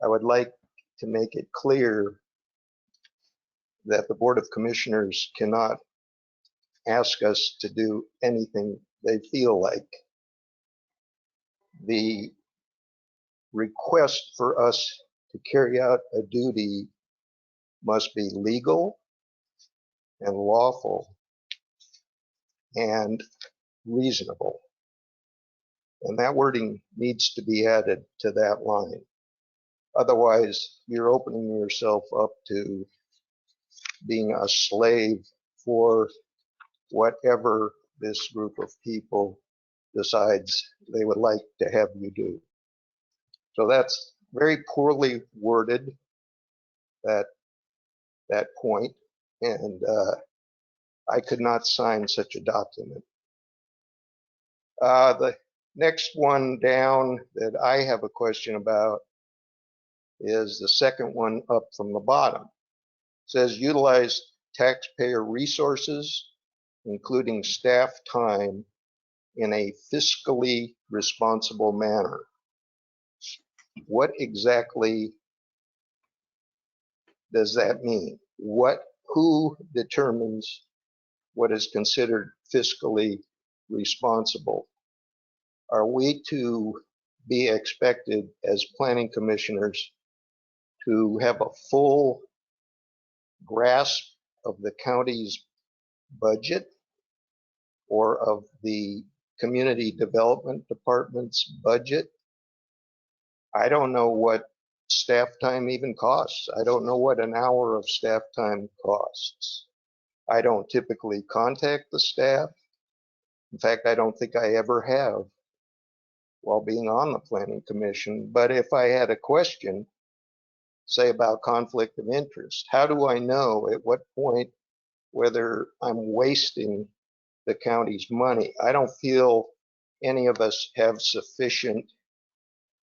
I would like to make it clear that the Board of Commissioners cannot ask us to do anything they feel like. The request for us to carry out a duty must be legal and lawful and reasonable. And that wording needs to be added to that line. Otherwise, you're opening yourself up to being a slave for whatever this group of people decides they would like to have you do. So that's very poorly worded, that point, and I could not sign such a document. The next one down that I have a question about is the second one up from the bottom. It says utilize taxpayer resources, including staff time, in a fiscally responsible manner. What exactly does that mean? Who determines what is considered fiscally responsible? Are we to be expected as planning commissioners to have a full grasp of the county's budget or of the community development department's budget. I don't know what staff time even costs. I don't know what an hour of staff time costs. I don't typically contact the staff. In fact, I don't think I ever have while being on the planning commission. But if I had a question, say about conflict of interest, how do I know at what point whether I'm wasting the county's money? I don't feel any of us have sufficient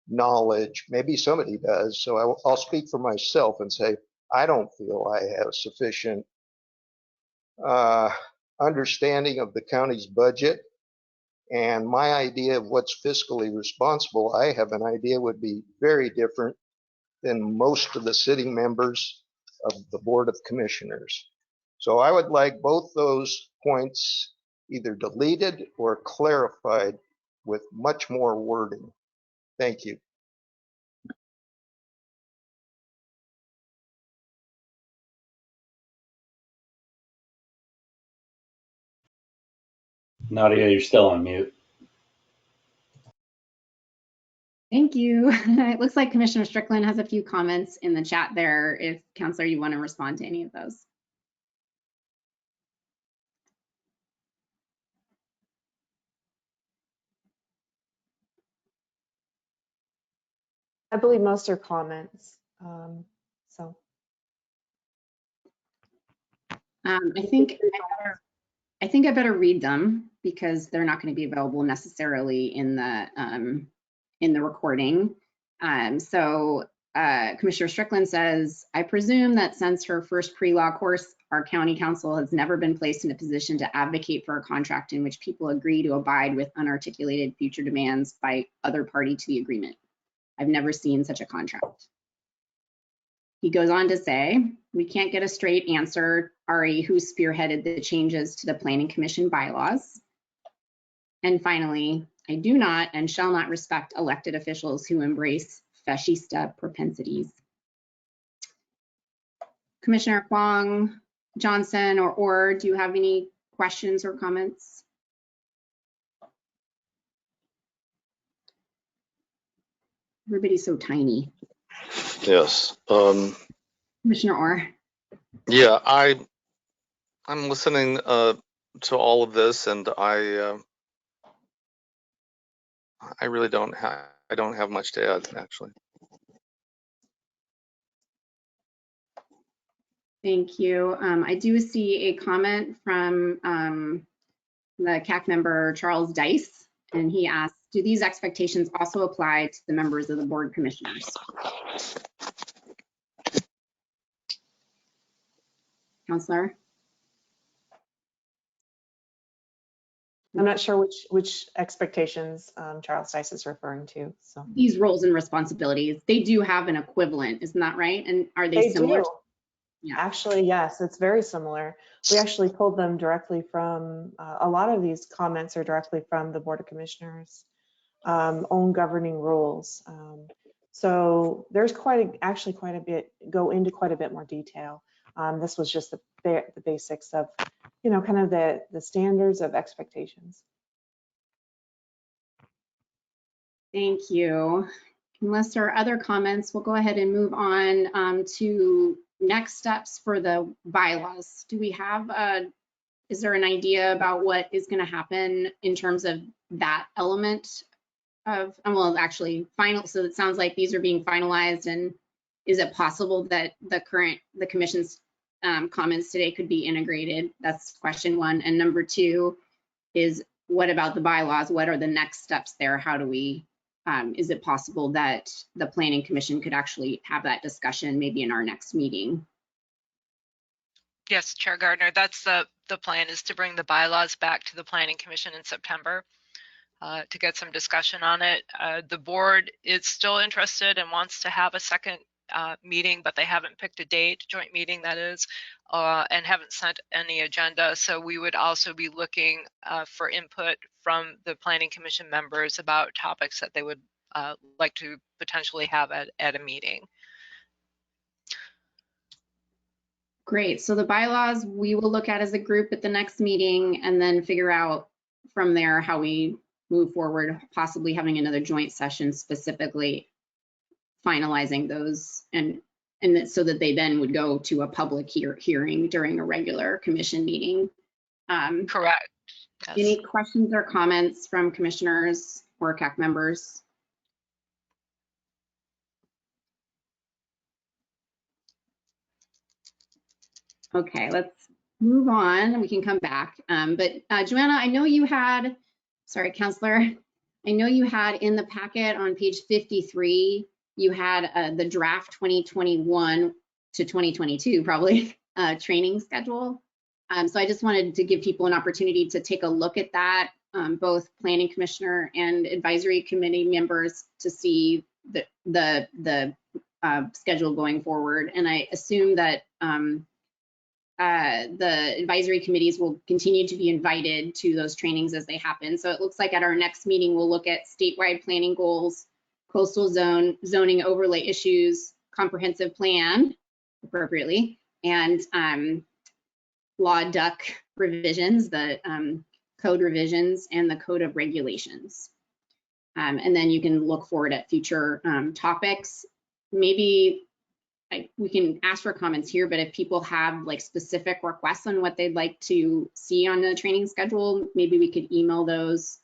knowledge. Maybe somebody does. So I'll speak for myself and say, I don't feel I have sufficient understanding of the county's budget. And my idea of what's fiscally responsible, I have an idea would be very different than most of the sitting members of the Board of Commissioners. So I would like both those points either deleted or clarified with much more wording. Thank you. Nadia, you're still on mute. Thank you. It looks like Commissioner Strickland has a few comments in the chat there. If Counselor, you want to respond to any of those. I believe most are comments. So I think I better read them because they're not going to be available necessarily in the recording. Commissioner Strickland says, I presume that since her first pre-law course, our county council has never been placed in a position to advocate for a contract in which people agree to abide with unarticulated future demands by other party to the agreement. I've never seen such a contract. He goes on to say, we can't get a straight answer, Ari, who spearheaded the changes to the Planning Commission bylaws. And finally, I do not and shall not respect elected officials who embrace fascista propensities. Commissioner Kwong, Johnson, or Orr, do you have any questions or comments? Everybody's so tiny. Yes. Commissioner Orr. Yeah, I'm listening to all of this, and I really don't have much to add, actually. Thank you. I do see a comment from the CAC member Charles Dice, and he asks, do these expectations also apply to the members of the board commissioners? Counselor? I'm not sure which expectations Charles Dice is referring to. So these roles and responsibilities, they do have an equivalent, isn't that right? And are they similar? Do. Yeah. Actually, yes, it's very similar. We actually pulled them directly from, a lot of these comments are directly from the Board of Commissioners' own governing rules. So there's actually quite a bit, go into quite a bit more detail. This was just the basics of, kind of the standards of expectations. Thank you. Unless there are other comments, we'll go ahead and move on to next steps for the bylaws. Do we have is there an idea about what is going to happen in terms of that element of, well, actually final, so it sounds like these are being finalized, and is it possible that the commission's comments today could be integrated? That's question one. And number two is, what about the bylaws? What are the next steps there? How do we, is it possible that the Planning Commission could actually have that discussion maybe in our next meeting? Yes, Chair Gardner, that's the plan, is to bring the bylaws back to the Planning Commission in September to get some discussion on it. The board is still interested and wants to have a second meeting, but they haven't picked a date, joint meeting that is, and haven't sent any agenda. So we would also be looking for input from the Planning Commission members about topics that they would like to potentially have at a meeting. Great. So the bylaws we will look at as a group at the next meeting and then figure out from there how we move forward, possibly having another joint session specifically finalizing those and so that they then would go to a public hearing during a regular commission meeting. Correct. Yes. Any questions or comments from commissioners or CAC members? Okay, let's move on. We can come back. But Joanna, I know you had, sorry, Counselor, I know you had in the packet on page 53, you had the draft 2021 to 2022 probably training schedule. So I just wanted to give people an opportunity to take a look at that, both planning commissioner and advisory committee members, to see the schedule going forward. And I assume that the advisory committees will continue to be invited to those trainings as they happen. So it looks like at our next meeting, we'll look at statewide planning goals, coastal zoning overlay issues, comprehensive plan appropriately, and law duck revisions, the code revisions, and the code of regulations. And then you can look forward at future topics. Maybe we can ask for comments here, but if people have like specific requests on what they'd like to see on the training schedule, maybe we could email those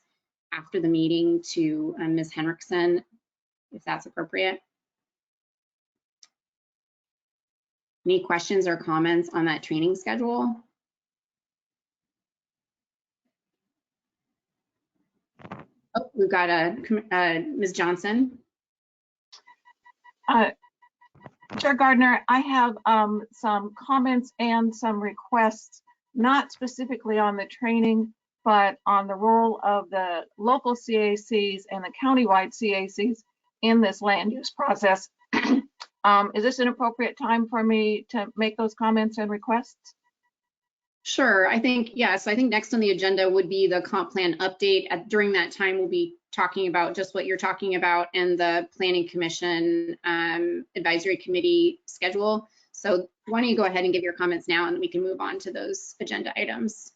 after the meeting to Ms. Henriksen, if that's appropriate. Any questions or comments on that training schedule? Oh, we've got Ms. Johnson. Chair Gardner, I have some comments and some requests, not specifically on the training, but on the role of the local CACs and the countywide CACs in this land use process. Is this an appropriate time for me to make those comments and requests? Sure, I think, yes, I think next on the agenda would be the comp plan update. During that time, we'll be talking about just what you're talking about and the Planning Commission Advisory Committee schedule. So why don't you go ahead and give your comments now and we can move on to those agenda items.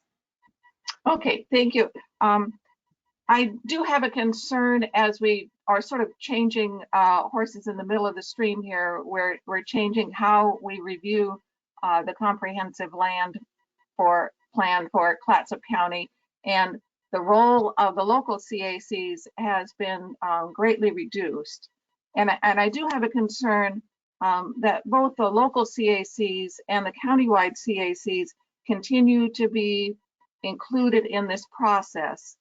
Okay, thank you. I do have a concern as we are sort of changing horses in the middle of the stream here, where we're changing how we review the comprehensive land plan for Clatsop County, and the role of the local CACs has been greatly reduced. And I do have a concern that both the local CACs and the countywide CACs continue to be included in this process.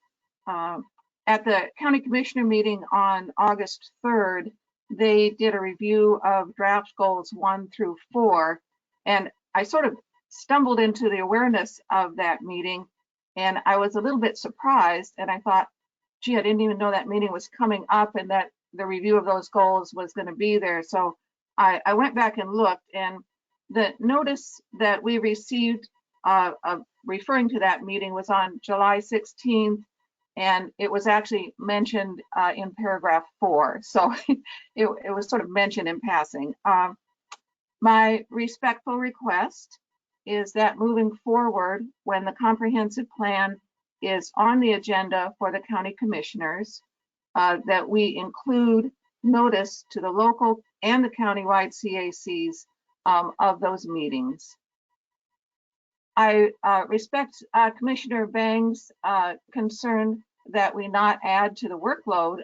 At the county commissioner meeting on August 3rd, they did a review of draft goals 1 through 4, and I sort of stumbled into the awareness of that meeting, and I was a little bit surprised, and I thought, gee, I didn't even know that meeting was coming up and that the review of those goals was going to be there. So I went back and looked, and the notice that we received referring to that meeting was on July 16th, and it was actually mentioned in paragraph 4. So it was sort of mentioned in passing. My respectful request is that moving forward, when the comprehensive plan is on the agenda for the county commissioners, that we include notice to the local and the countywide CACs of those meetings. I respect Commissioner Bang's concern that we not add to the workload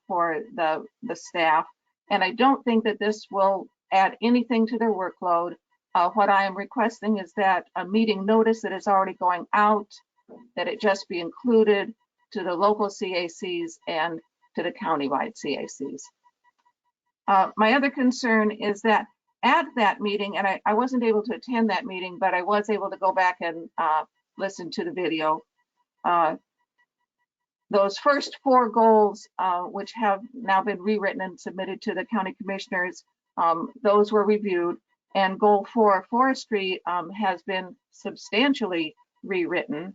for the staff, and I don't think that this will add anything to their workload. What I am requesting is that a meeting notice that is already going out, that it just be included to the local CACs and to the countywide CACs. My other concern is that at that meeting, and I wasn't able to attend that meeting, but I was able to go back and listen to the video. Those first 4 goals, which have now been rewritten and submitted to the county commissioners, those were reviewed, and goal 4, forestry, has been substantially rewritten.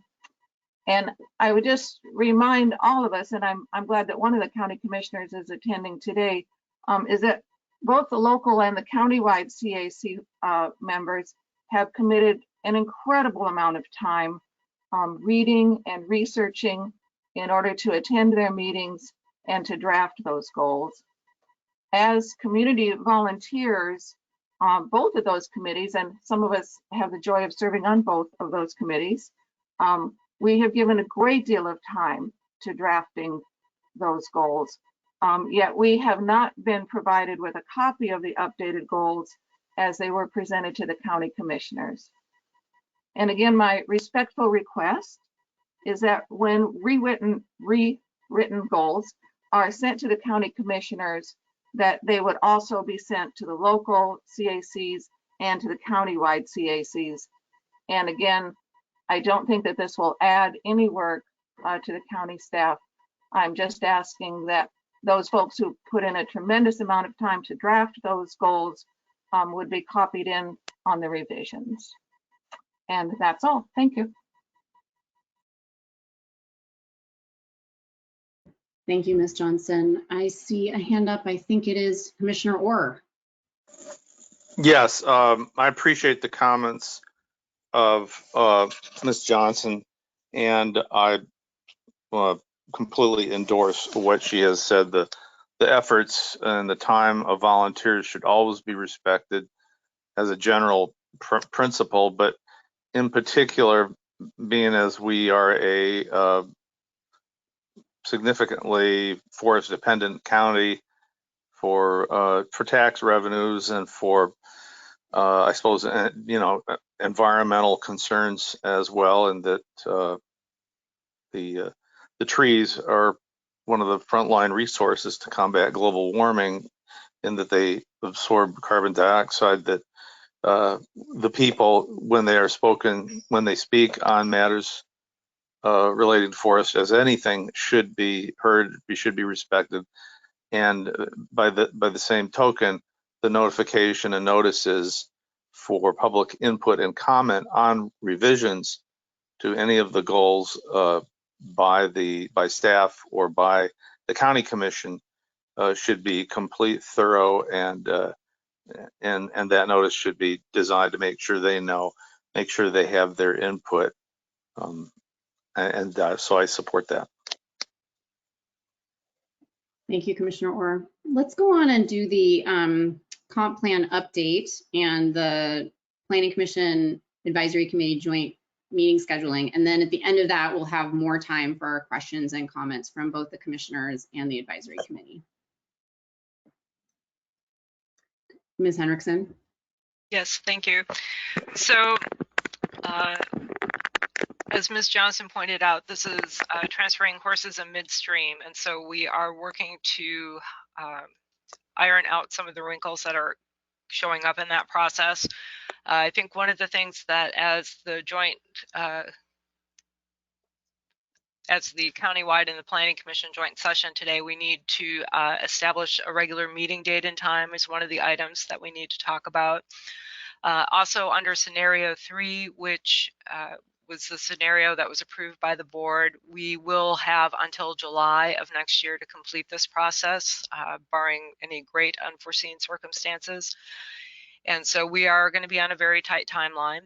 And I would just remind all of us, and I'm glad that one of the county commissioners is attending today, is that both the local and the countywide CAC members have committed an incredible amount of time reading and researching in order to attend their meetings and to draft those goals. As community volunteers on both of those committees, and some of us have the joy of serving on both of those committees, we have given a great deal of time to drafting those goals. Yet we have not been provided with a copy of the updated goals as they were presented to the county commissioners. And again, my respectful request is that when rewritten goals are sent to the county commissioners, that they would also be sent to the local CACs and to the countywide CACs. And again, I don't think that this will add any work to the county staff. I'm just asking that those folks who put in a tremendous amount of time to draft those goals would be copied in on the revisions. And that's all. Thank you. Thank you, Ms. Johnson. I see a hand up. I think it is Commissioner Orr. Yes, I appreciate the comments of Ms. Johnson, and I completely endorse what she has said. The efforts and the time of volunteers should always be respected as a general principle, but in particular, being as we are a significantly forest dependent county for tax revenues and for I suppose environmental concerns as well, and that the trees are one of the frontline resources to combat global warming, in that they absorb carbon dioxide, that the people, when they speak on matters relating to forests as anything, should be heard, should be respected. And by the same token, the notification and notices for public input and comment on revisions to any of the goals by staff or by the county commission should be complete, thorough, and that notice should be designed to make sure they know, make sure they have their input, so I support that. Thank you, Commissioner Orr. Let's go on and do the comp plan update and the Planning Commission Advisory Committee joint meeting scheduling. And then at the end of that, we'll have more time for our questions and comments from both the commissioners and the advisory committee. Ms. Henriksen. Yes, thank you. So as Ms. Johnson pointed out, this is transferring horses in midstream. And so we are working to iron out some of the wrinkles that are showing up in that process. I think one of the things that as the countywide and the Planning Commission joint session today, we need to establish a regular meeting date and time is one of the items that we need to talk about. Also under scenario 3, which was the scenario that was approved by the board, we will have until July of next year to complete this process, barring any great unforeseen circumstances. And so we are going to be on a very tight timeline.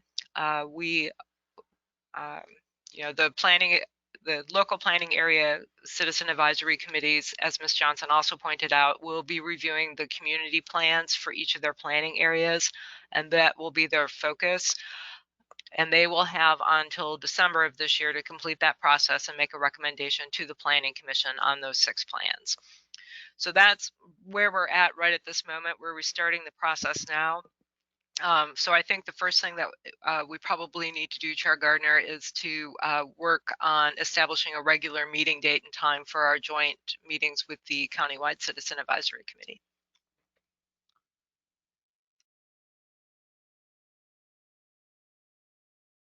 The local planning area citizen advisory committees, as Ms. Johnson also pointed out, will be reviewing the community plans for each of their planning areas, and that will be their focus. And they will have until December of this year to complete that process and make a recommendation to the Planning Commission on those 6 plans. So that's where we're at right at this moment. We're restarting the process now. So I think the first thing that we probably need to do, Chair Gardner, is to work on establishing a regular meeting date and time for our joint meetings with the Countywide Citizen Advisory Committee.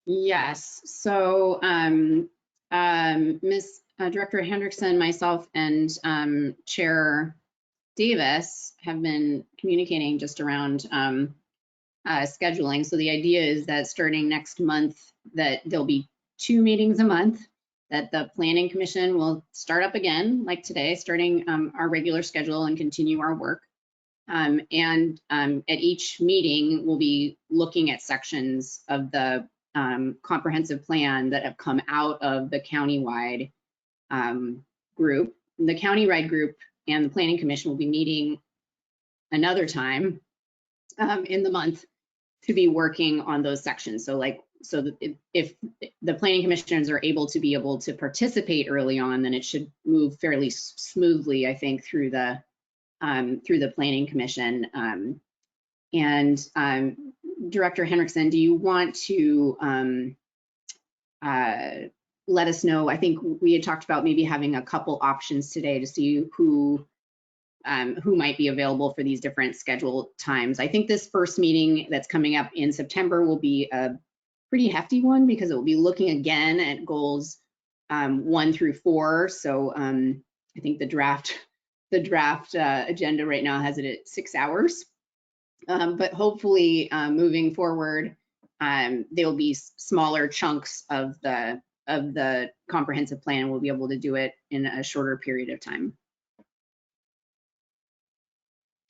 Yes, so Ms. Director Hendrickson, myself, and Chair Davis have been communicating just around scheduling. So the idea is that starting next month, that there'll be 2 meetings a month, that the Planning Commission will start up again, like today, starting our regular schedule and continue our work. At each meeting, we'll be looking at sections of the comprehensive plan that have come out of the countywide group. The countywide group and the Planning Commission will be meeting another time in the month to be working on those sections. So that if the planning commissioners are able to participate early on, then it should move fairly smoothly, I think, through the planning commission. Director Henriksen, do you want to let us know? I think we had talked about maybe having a couple options today to see who might be available for these different scheduled times. I think this first meeting that's coming up in September will be a pretty hefty one because it will be looking again at goals 1 through 4. So I think the draft agenda right now has it at 6 hours. But hopefully moving forward, there'll be smaller chunks of the comprehensive plan. We'll be able to do it in a shorter period of time.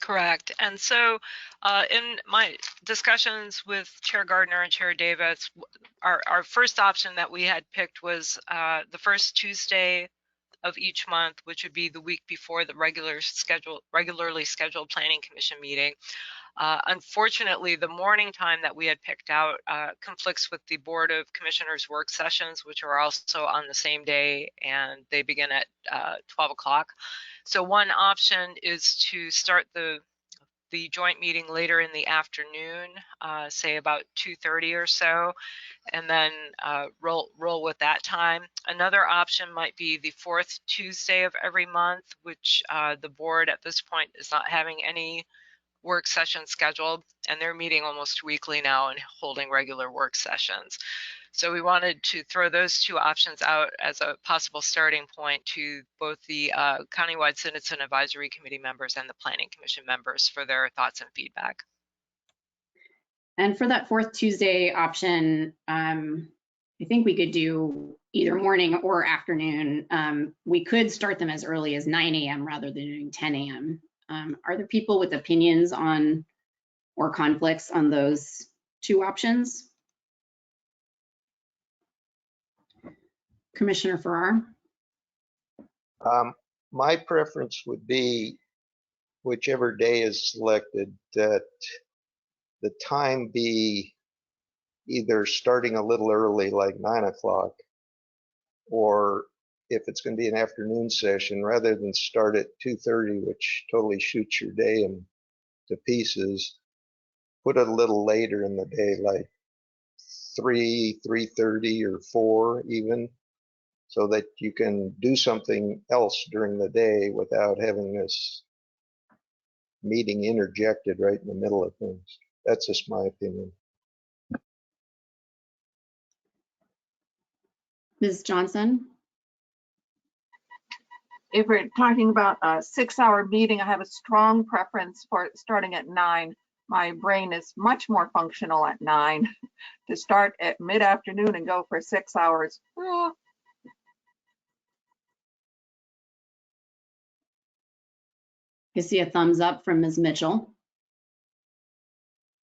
Correct. And so in my discussions with Chair Gardner and Chair Davis, our first option that we had picked was the first Tuesday of each month, which would be the week before the regularly scheduled Planning Commission meeting. Unfortunately, the morning time that we had picked out conflicts with the Board of Commissioners work sessions, which are also on the same day, and they begin at 12 o'clock. So one option is to start the joint meeting later in the afternoon, say about 2:30 or so, and then roll with that time. Another option might be the 4th Tuesday of every month, which the board at this point is not having any work sessions scheduled, and they're meeting almost weekly now and holding regular work sessions. So we wanted to throw those two options out as a possible starting point to both the Countywide Citizen Advisory Committee members and the Planning Commission members for their thoughts and feedback. And for that 4th Tuesday option, I think we could do either morning or afternoon. We could start them as early as 9 a.m. rather than doing 10 a.m. Are there people with opinions on or conflicts on those two options? Commissioner Farrar? My preference would be whichever day is selected, that the time be either starting a little early, like 9 o'clock, or if it's going to be an afternoon session, rather than start at 2:30, which totally shoots your day into pieces, put it a little later in the day, like 3:30 or 4 even, so that you can do something else during the day without having this meeting interjected right in the middle of things. That's just my opinion. Ms. Johnson? If we're talking about a 6-hour meeting, I have a strong preference for starting at 9. My brain is much more functional at 9. To start at mid-afternoon and go for 6 hours. I see a thumbs up from Ms. Mitchell.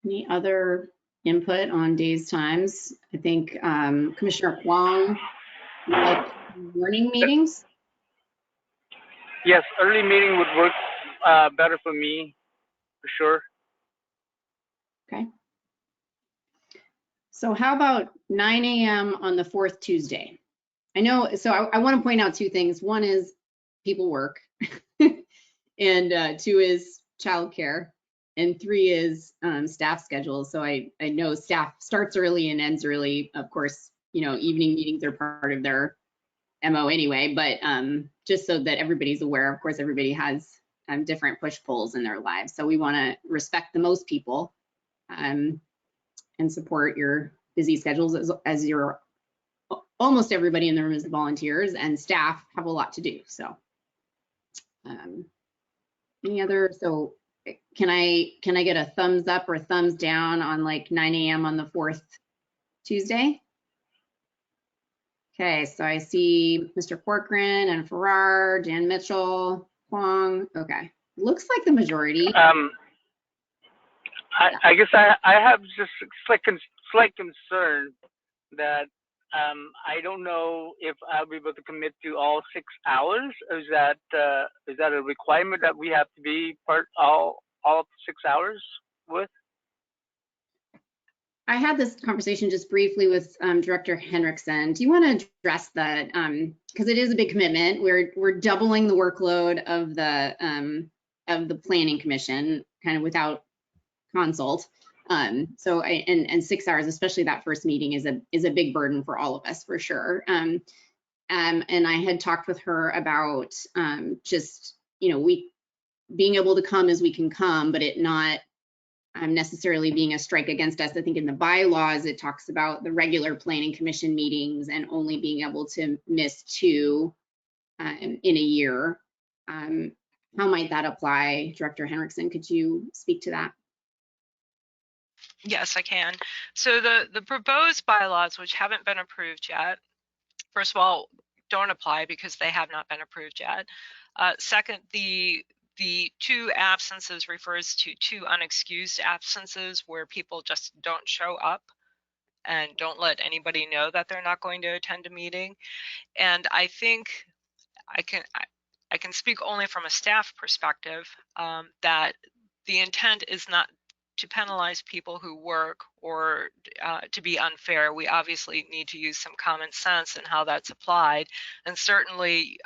Any other input on days times? I think Commissioner Kwong, you like morning meetings? Yes, early meeting would work better for me, for sure. Okay. So how about 9 a.m. on the 4th Tuesday? I know, so I want to point out two things. One is people work, and 2 is childcare, and 3 is staff schedules. So I know staff starts early and ends early. Of course, you know, evening meetings are part of their MO anyway, but just so that everybody's aware, of course, everybody has different push-pulls in their lives. So we want to respect the most people and support your busy schedules as you're almost everybody in the room is volunteers, and staff have a lot to do. So any other, so can I get a thumbs up or thumbs down on like 9 a.m. on the 4th Tuesday? Okay, so I see Mr. Corcoran and Farrar, Dan Mitchell, Huang. Okay, looks like the majority. I guess I have just slight concern that I don't know if I'll be able to commit to all 6 hours. Is that a requirement that we have to be all 6 hours with? I had this conversation just briefly with Director Henriksen. Do you want to address that? Because it is a big commitment. We're doubling the workload of the Planning Commission, kind of without consult. And 6 hours, especially that first meeting, is a big burden for all of us, for sure. And I had talked with her about just, we being able to come as we can come, but it not necessarily being a strike against us. I think in the bylaws, it talks about the regular Planning Commission meetings and only being able to miss 2 in a year. How might that apply? Director Henriksen, could you speak to that? Yes, I can. So the proposed bylaws, which haven't been approved yet, first of all, don't apply because they have not been approved yet. Second, the 2 absences refers to 2 unexcused absences where people just don't show up and don't let anybody know that they're not going to attend a meeting. And I think I can speak only from a staff perspective, that the intent is not to penalize people who work or to be unfair. We obviously need to use some common sense in how that's applied. And certainly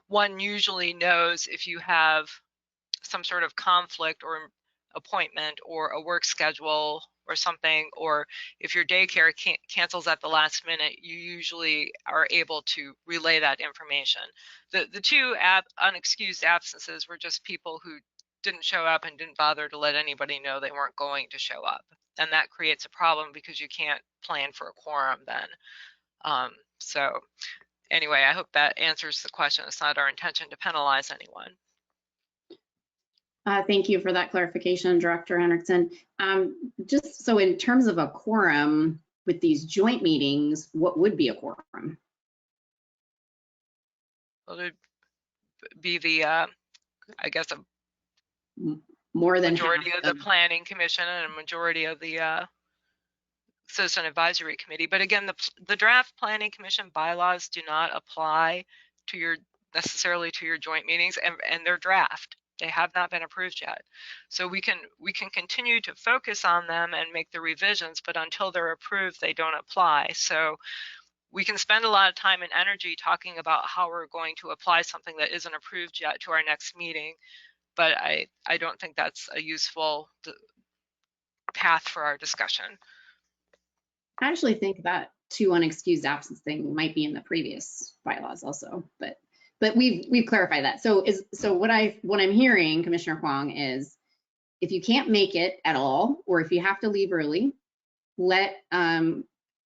one usually knows if you have some sort of conflict or appointment or a work schedule or something, or if your daycare cancels at the last minute, you usually are able to relay that information. The 2 unexcused absences were just people who didn't show up and didn't bother to let anybody know they weren't going to show up. And that creates a problem because you can't plan for a quorum then. So anyway, I hope that answers the question. It's not our intention to penalize anyone. Thank you for that clarification, Director Henriksen. Just so in terms of a quorum with these joint meetings, what would be a quorum? Well, it would be the, I guess, a more than majority half of the Planning Commission and a majority of the Citizen Advisory Committee. But again, the draft Planning Commission bylaws do not apply to necessarily to your joint meetings, and they're draft. They have not been approved yet. So we can continue to focus on them and make the revisions, but until they're approved, they don't apply. So we can spend a lot of time and energy talking about how we're going to apply something that isn't approved yet to our next meeting, but I don't think that's a useful path for our discussion. I actually think that 2 unexcused absence thing might be in the previous bylaws also, but we've clarified that. So what I'm hearing, Commissioner Huang, is if you can't make it at all, or if you have to leave early, let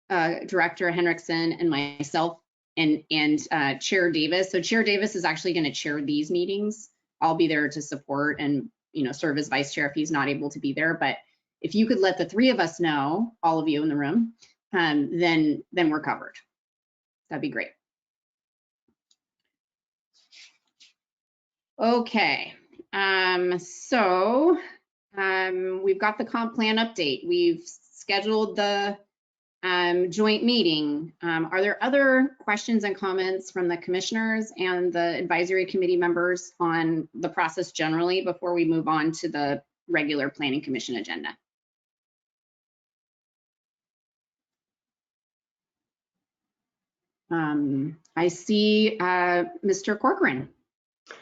Director Henriksen and myself and Chair Davis. So Chair Davis is actually going to chair these meetings. I'll be there to support and serve as vice chair if he's not able to be there. But if you could let the 3 of us know, all of you in the room, then we're covered. That'd be great. Okay, so we've got the comp plan update. We've scheduled the joint meeting. Are there other questions and comments from the commissioners and the advisory committee members on the process generally before we move on to the regular Planning Commission agenda? I see Mr. Corcoran.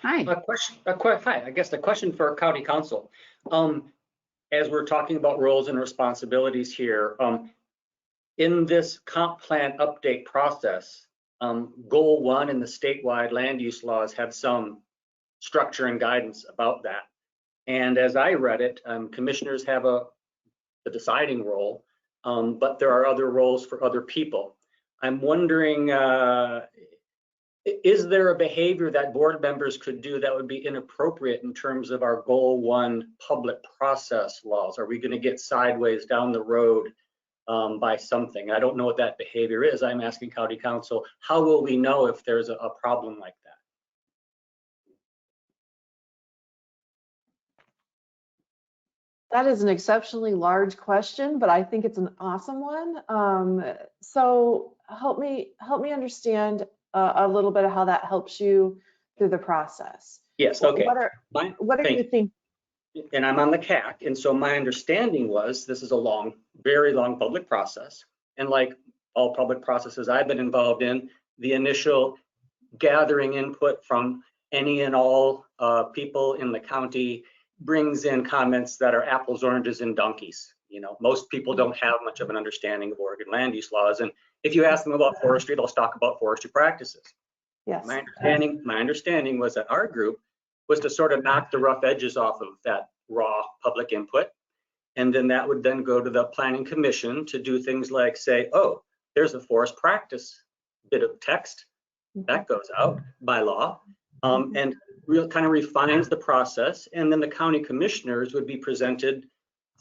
Hi. Hi, I guess the question for our county council. As we're talking about roles and responsibilities here, in this comp plan update process, goal 1 in the statewide land use laws have some structure and guidance about that. And as I read it, commissioners have a deciding role, but there are other roles for other people. I'm wondering, is there a behavior that board members could do that would be inappropriate in terms of our goal 1 public process laws? Are we going to get sideways down the road by something. I don't know what that behavior is. I'm asking County Council, how will we know if there's a problem like that? That is an exceptionally large question, but I think it's an awesome one. So help me understand a little bit of how that helps you through the process. Yes, okay. What are you thinking? And I'm on the CAC, and so my understanding was this is a very long public process. And like all public processes I've been involved in, the initial gathering input from any and all people in the county brings in comments that are apples, oranges, and donkeys. You know, most people don't have much of an understanding of Oregon land use laws. And if you ask them about forestry, they'll talk about forestry practices. Yes. My understanding was that our group was to sort of knock the rough edges off of that raw public input. And then that would then go to the Planning Commission to do things like say, oh, there's a forest practice bit of text that goes out by law, and real kind of refines the process. And then the county commissioners would be presented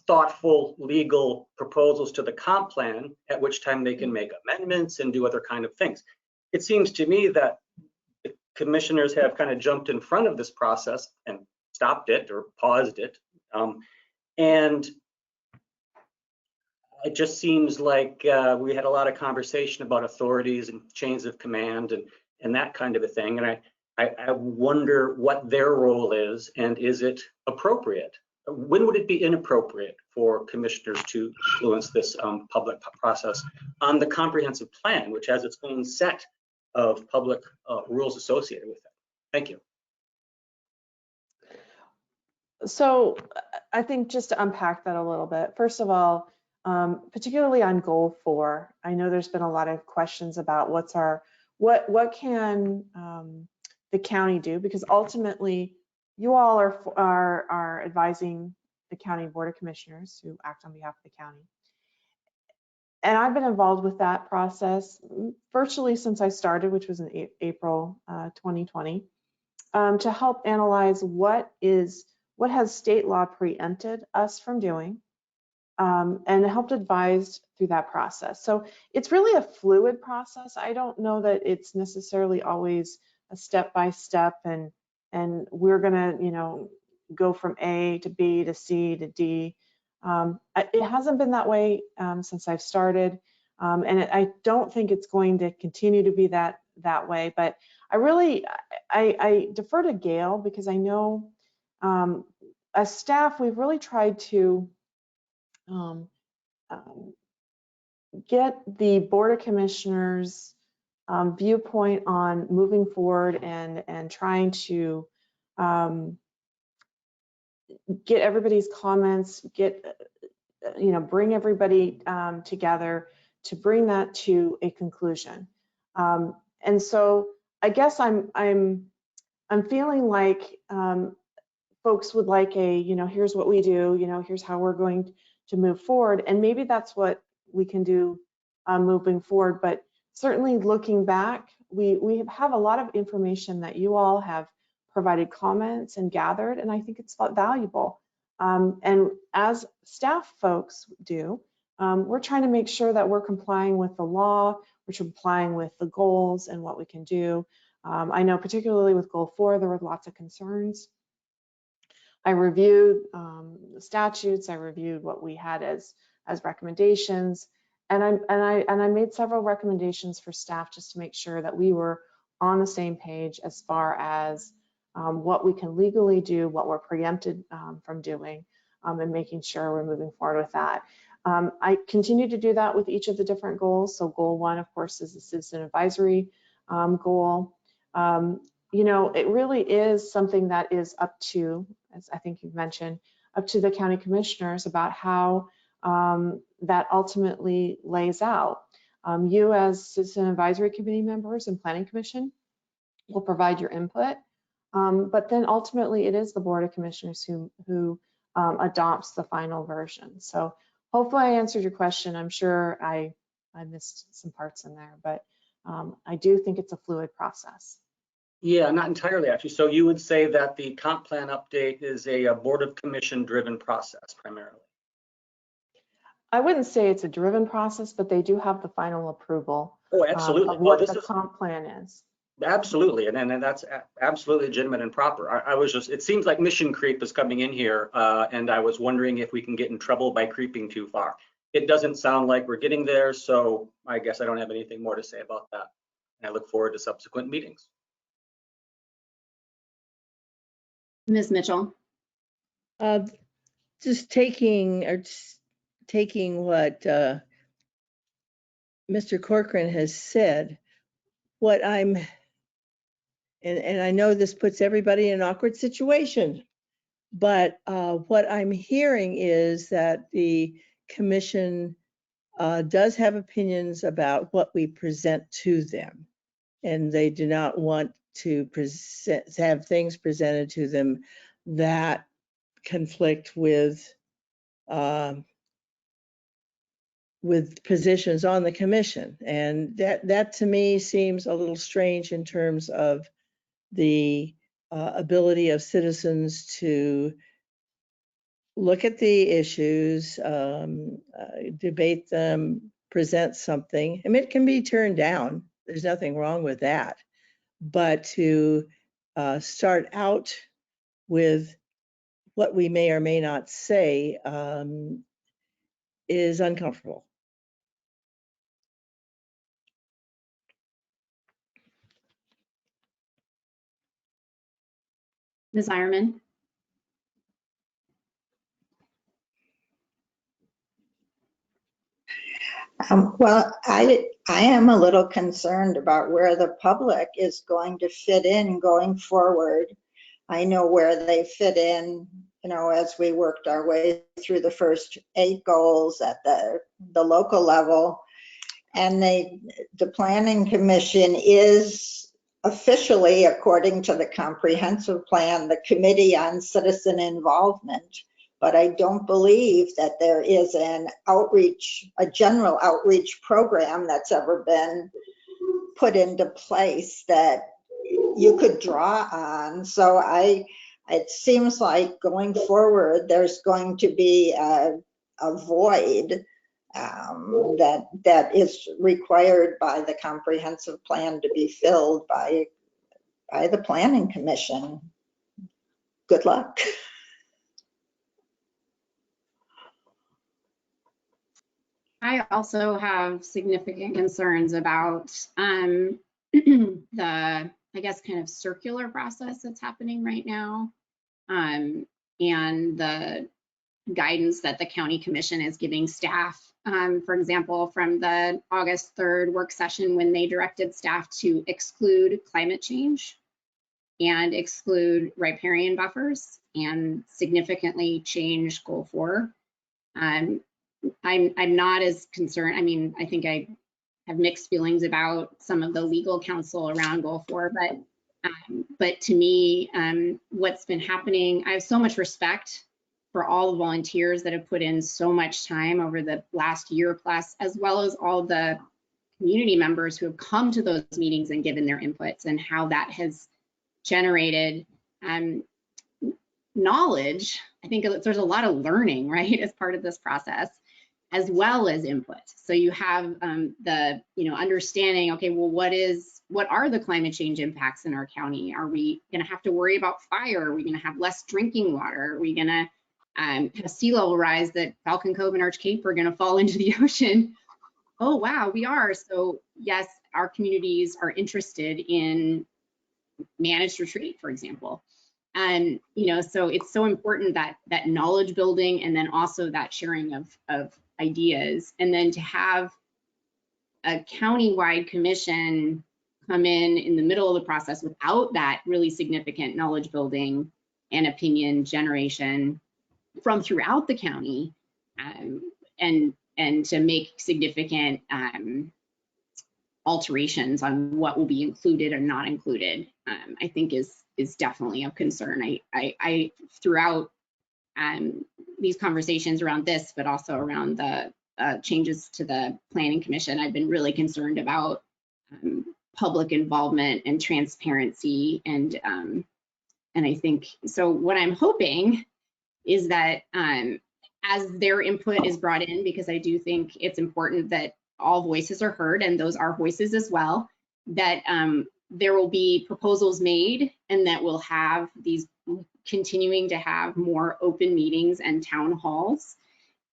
thoughtful legal proposals to the comp plan, at which time they can make amendments and do other kind of things. It seems to me that the commissioners have kind of jumped in front of this process and stopped it or paused it. And it just seems like we had a lot of conversation about authorities and chains of command and that kind of a thing. And I wonder what their role is, and is it appropriate? When would it be inappropriate for commissioners to influence this public process on the comprehensive plan, which has its own set of public rules associated with it? Thank you. So I think just to unpack that a little bit, first of all, particularly on goal 4, I know there's been a lot of questions about what can the county do, because ultimately you all are advising the county board of commissioners who act on behalf of the county. And I've been involved with that process virtually since I started, which was in April 2020, to help analyze what has state law preempted us from doing, and helped advise through that process. So it's really a fluid process. I don't know that it's necessarily always a step-by-step and we're gonna, go from A to B to C to D. It hasn't been that way since I've started, and I don't think it's going to continue to be that way. But I defer to Gail, because I know as staff we've really tried to get the Board of Commissioners viewpoint on moving forward and trying to get everybody's comments, bring everybody together to bring that to a conclusion. And so I guess I'm feeling like folks would like here's what we do, here's how we're going to move forward, and maybe that's what we can do moving forward. But certainly looking back, we have a lot of information that you all have provided comments and gathered, and I think it's valuable. And as staff folks do, we're trying to make sure that we're complying with the law, we're complying with the goals and what we can do. I know particularly with goal 4, there were lots of concerns. I reviewed the statutes, I reviewed what we had as recommendations, and I made several recommendations for staff just to make sure that we were on the same page as far as what we can legally do, what we're preempted from doing, and making sure we're moving forward with that. I continue to do that with each of the different goals. So goal 1, of course, is the citizen advisory goal. It really is something that is up to, as I think you've mentioned, up to the county commissioners about how that ultimately lays out. You as citizen advisory committee members and planning commission will provide your input, but then ultimately it is the board of commissioners who adopts the final version. So hopefully I answered your question. I'm sure I missed some parts in there, but I do think it's a fluid process. Yeah, not entirely actually. So you would say that the comp plan update is a board of commission driven process primarily? I wouldn't say it's a driven process, but they do have the final approval Oh, absolutely. of what Well, the comp plan is. Absolutely, and that's absolutely legitimate and proper. I was just, it seems like mission creep is coming in here, and I was wondering if we can get in trouble by creeping too far. It doesn't sound like we're getting there, so I guess I don't have anything more to say about that. And I look forward to subsequent meetings. Ms. Mitchell. Just taking what Mr. Corcoran has said, what I'm, and I know this puts everybody in an awkward situation, but what I'm hearing is that the commission does have opinions about what we present to them, and they do not want to have things presented to them that conflict with positions on the commission. And that to me seems a little strange in terms of the ability of citizens to look at the issues, debate them, present something. I mean, it can be turned down. There's nothing wrong with that. But to start out with what we may or may not say is uncomfortable. Ms. Ironman. Well, I am a little concerned about where the public is going to fit in going forward. I know where they fit in, as we worked our way through the first 8 goals at the local level. And the Planning Commission is officially, according to the comprehensive plan, the Committee on Citizen Involvement. But I don't believe that there is a general outreach program that's ever been put into place that you could draw on. So it seems like going forward, there's going to be a void that is required by the comprehensive plan to be filled by the Planning Commission. Good luck. I also have significant concerns about the, I guess, kind of circular process that's happening right now, and the guidance that the county commission is giving staff. For example, from the August 3rd work session, when they directed staff to exclude climate change and exclude riparian buffers and significantly change goal 4. I'm not as concerned. I mean, I think I have mixed feelings about some of the legal counsel around goal 4, but to me, what's been happening, I have so much respect for all the volunteers that have put in so much time over the last year plus, as well as all the community members who have come to those meetings and given their inputs, and how that has generated knowledge. I think there's a lot of learning, right, as part of this process, as well as input. So you have the understanding, okay, well, what are the climate change impacts in our county? Are we going to have to worry about fire? Are we going to have less drinking water? Are we going to have sea level rise that Falcon Cove and Arch Cape are going to fall into the ocean? Oh, wow, we are. So yes, our communities are interested in managed retreat, for example. And, so it's so important that knowledge building, and then also that sharing of ideas, and then to have a county-wide commission come in the middle of the process without that really significant knowledge building and opinion generation from throughout the county, and to make significant alterations on what will be included or not included, I think is definitely of concern. I throughout these conversations around this, but also around the changes to the Planning Commission, I've been really concerned about public involvement and transparency, and I think so. What I'm hoping is that as their input is brought in, because I do think it's important that all voices are heard, and those are voices as well, that there will be proposals made, and that we'll have these, continuing to have more open meetings and town halls,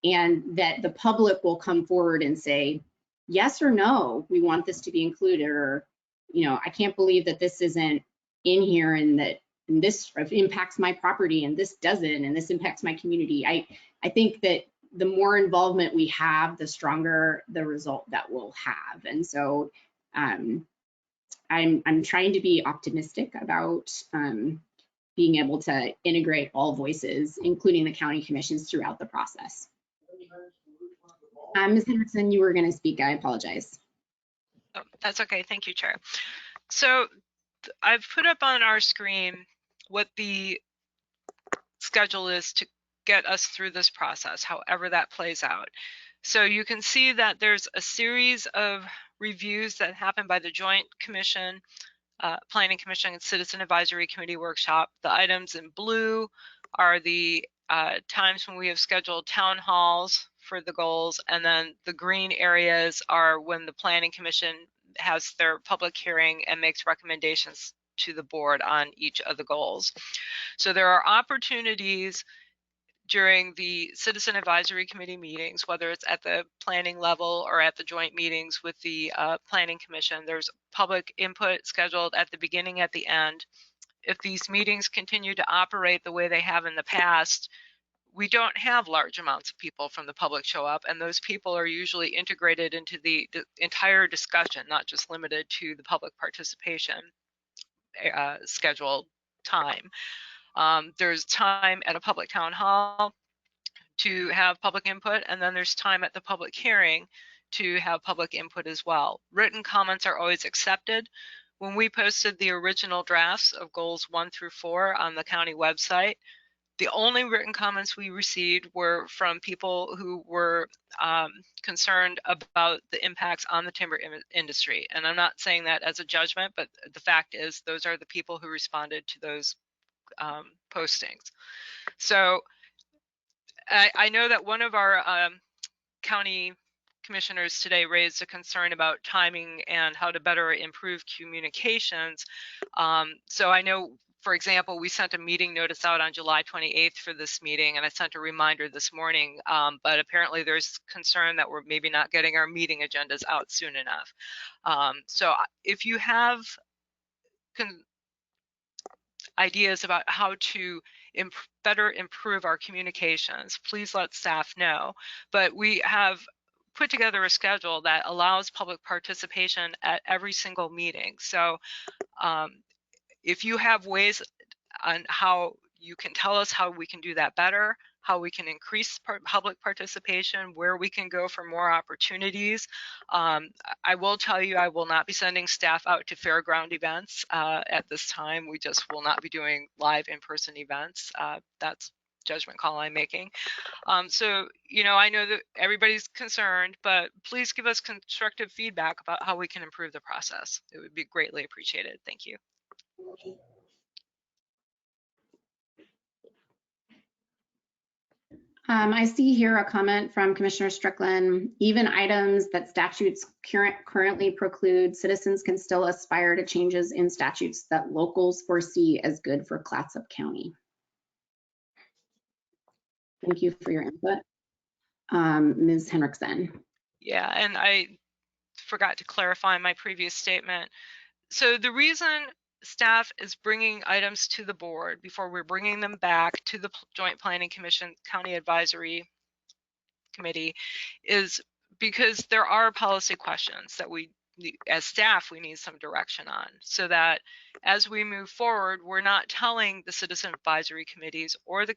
and that the public will come forward and say, yes or no, we want this to be included, or, you know, I can't believe that this isn't in here, and that and this impacts my property and this doesn't, and this impacts my community. I think that the more involvement we have, the stronger the result that we'll have. And so I'm trying to be optimistic about being able to integrate all voices, including the county commissions, throughout the process. Ms. Henriksen, you were going to speak. I apologize. Oh, that's okay. Thank you, Chair. So I've put up on our screen what the schedule is to get us through this process, however that plays out. So you can see that there's a series of reviews that happen by the Joint Commission, Planning Commission, and Citizen Advisory Committee workshop. The items in blue are the times when we have scheduled town halls for the goals, and then the green areas are when the Planning Commission has their public hearing and makes recommendations to the board on each of the goals. So there are opportunities during the Citizen Advisory Committee meetings, whether it's at the planning level or at the joint meetings with the Planning Commission. There's public input scheduled at the beginning, at the end. If these meetings continue to operate the way they have in the past, we don't have large amounts of people from the public show up, and those people are usually integrated into the entire discussion, not just limited to the public participation scheduled time. There's time at a public town hall to have public input, and then there's time at the public hearing to have public input as well. Written comments are always accepted. When we posted the original drafts of goals 1 through 4 on the county website, the only written comments we received were from people who were concerned about the impacts on the timber industry. And I'm not saying that as a judgment, but the fact is those are the people who responded to those postings. So I know that one of our county commissioners today raised a concern about timing and how to better improve communications. So I know, for example, we sent a meeting notice out on July 28th for this meeting, and I sent a reminder this morning, but apparently there's concern that we're maybe not getting our meeting agendas out soon enough. So if you have ideas about how to better improve our communications, please let staff know. But we have put together a schedule that allows public participation at every single meeting. So if you have ways on how you can tell us how we can do that better, how we can increase public participation, where we can go for more opportunities. I will tell you, I will not be sending staff out to fairground events at this time. We just will not be doing live in-person events. That's judgment call I'm making. So, you know, I know that everybody's concerned, but please give us constructive feedback about how we can improve the process. It would be greatly appreciated. Thank you. I see here a comment from Commissioner Strickland. Even items that statutes currently preclude, citizens can still aspire to changes in statutes that locals foresee as good for Clatsop County. Thank you for your input. Ms. Henriksen. Yeah, and I forgot to clarify my previous statement. So the reason staff is bringing items to the board before we're bringing them back to the Joint Planning Commission County Advisory Committee is because there are policy questions that we, as staff, we need some direction on, so that as we move forward, we're not telling the citizen advisory committees or the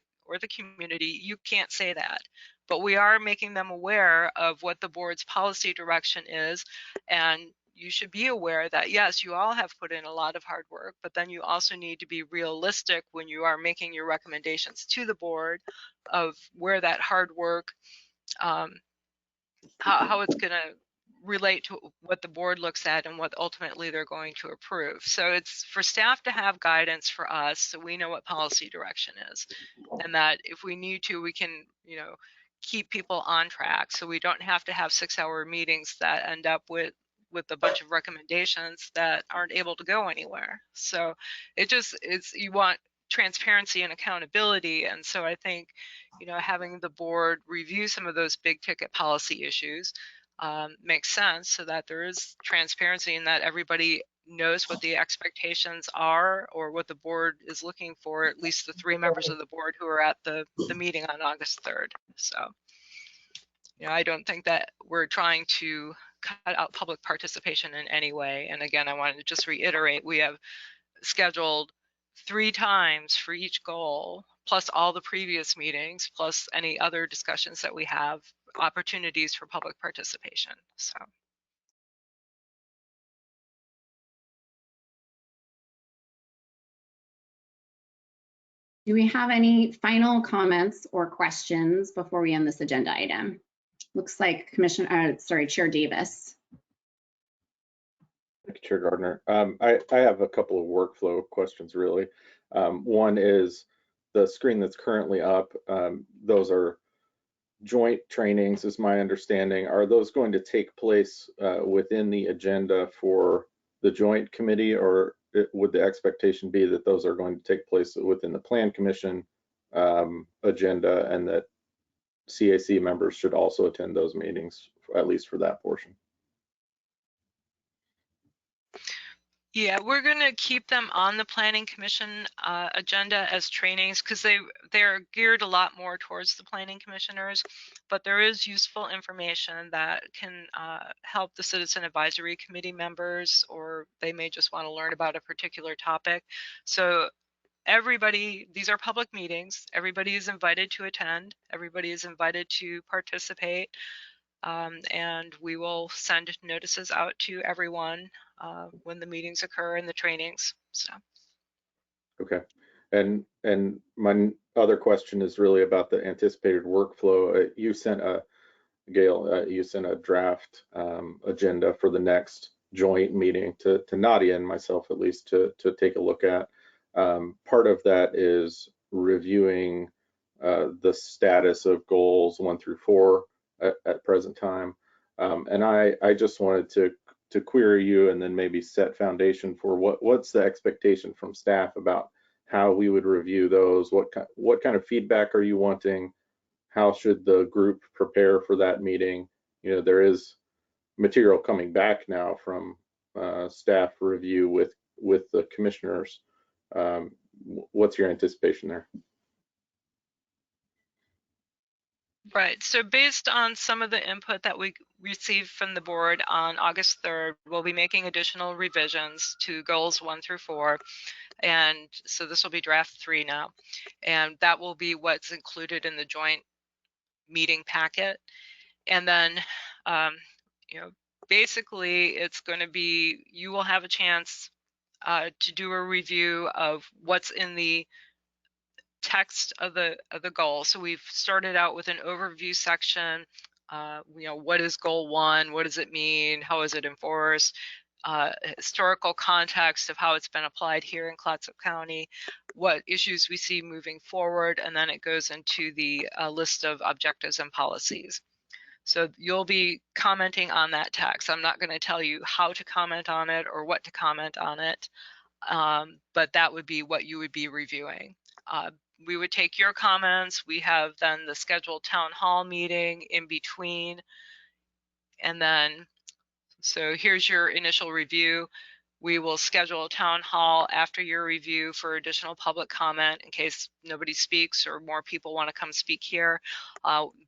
community, you can't say that, but we are making them aware of what the board's policy direction is. And you should be aware that, yes, you all have put in a lot of hard work, but then you also need to be realistic when you are making your recommendations to the board of where that hard work, how it's going to relate to what the board looks at and what ultimately they're going to approve. So it's for staff to have guidance for us so we know what policy direction is, and that if we need to, we can, you know, keep people on track so we don't have to have 6-hour meetings that end up with a bunch of recommendations that aren't able to go anywhere. So you want transparency and accountability. And so I think, having the board review some of those big ticket policy issues makes sense, so that there is transparency and that everybody knows what the expectations are or what the board is looking for, at least the 3 members of the board who are at the meeting on August 3rd. So, I don't think that we're trying to cut out public participation in any way. And again, I wanted to just reiterate, we have scheduled 3 times for each goal, plus all the previous meetings, plus any other discussions that we have, opportunities for public participation. So. Do we have any final comments or questions before we end this agenda item? Looks like Chair Davis. Thank you, Chair Gardner. I have a couple of workflow questions, really. One is the screen that's currently up. Those are joint trainings, is my understanding. Are those going to take place within the agenda for the joint committee, or would the expectation be that those are going to take place within the Plan Commission agenda, and that CAC members should also attend those meetings, at least for that portion? Yeah, we're going to keep them on the Planning Commission agenda as trainings, because they're geared a lot more towards the planning commissioners, but there is useful information that can help the Citizen Advisory Committee members, or they may just want to learn about a particular topic. So everybody, these are public meetings, everybody is invited to attend, everybody is invited to participate. And we will send notices out to everyone when the meetings occur and the trainings. So. Okay, and my other question is really about the anticipated workflow. You sent Gail, you sent a draft agenda for the next joint meeting to Nadia and myself, at least, to take a look at. Part of that is reviewing the status of goals 1 through 4 at present time. And I just wanted to query you and then maybe set foundation for what's the expectation from staff about how we would review those. What kind of feedback are you wanting? How should the group prepare for that meeting? There is material coming back now from staff review with the commissioners. What's your anticipation there? Right, so based on some of the input that we received from the board on August 3rd, we'll be making additional revisions to goals 1 through 4. And so this will be draft 3 now. And that will be what's included in the joint meeting packet. And then, basically it's going to be, you will have a chance to do a review of what's in the text of the goal. So we've started out with an overview section. What is goal 1? What does it mean? How is it enforced? Historical context of how it's been applied here in Clatsop County, what issues we see moving forward, and then it goes into the list of objectives and policies. So you'll be commenting on that text. I'm not going to tell you how to comment on it or what to comment on it, but that would be what you would be reviewing. We would take your comments. We have then the scheduled town hall meeting in between. And then, so here's your initial review. We will schedule a town hall after your review for additional public comment in case nobody speaks or more people want to come speak here.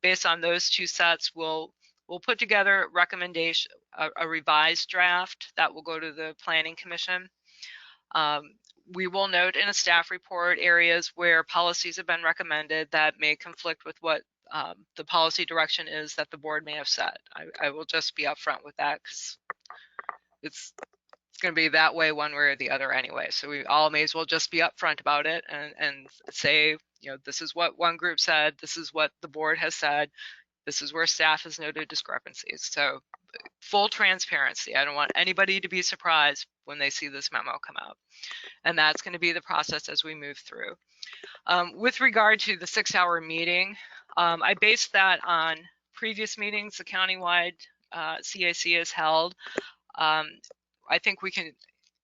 Based on those 2 sets, we'll put together a revised draft that will go to the Planning Commission. We will note in a staff report areas where policies have been recommended that may conflict with what the policy direction is that the board may have set. I will just be upfront with that because it's going to be that way one way or the other anyway. So we all may as well just be upfront about it and say, this is what one group said, this is what the board has said, this is where staff has noted discrepancies. So full transparency. I don't want anybody to be surprised when they see this memo come out. And that's going to be the process as we move through. With regard to the 6-hour meeting, I based that on previous meetings the countywide CAC has held. I think we can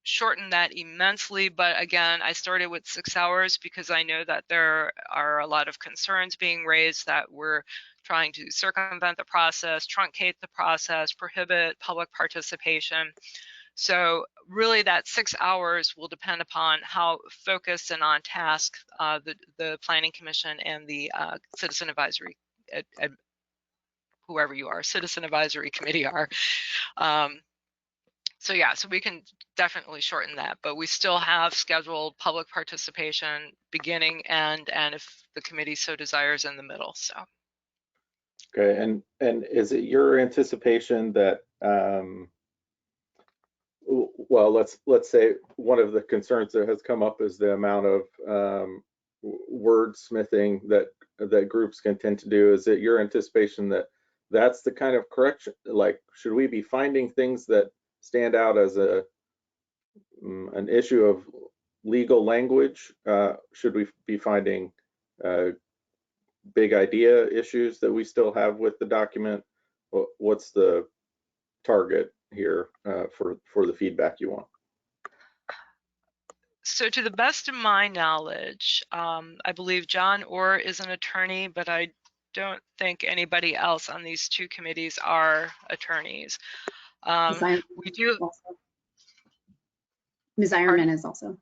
shorten that immensely, but again, I started with 6 hours because I know that there are a lot of concerns being raised that we're trying to circumvent the process, truncate the process, prohibit public participation. So really that 6 hours will depend upon how focused and on task the Planning Commission and the Citizen Advisory, whoever you are, Citizen Advisory Committee are. So yeah, so we can definitely shorten that, but we still have scheduled public participation beginning and if the committee so desires in the middle. So. Okay, and is it your anticipation that well, let's say one of the concerns that has come up is the amount of wordsmithing that groups can tend to do. Is it your anticipation that that's the kind of correction, like should we be finding things that stand out as an issue of legal language? Should we be finding big idea issues that we still have with the document? What's the target here for the feedback you want? So to the best of my knowledge, I believe John Orr is an attorney, but I don't think anybody else on these two committees are attorneys. We do. Ms. Ironman is also.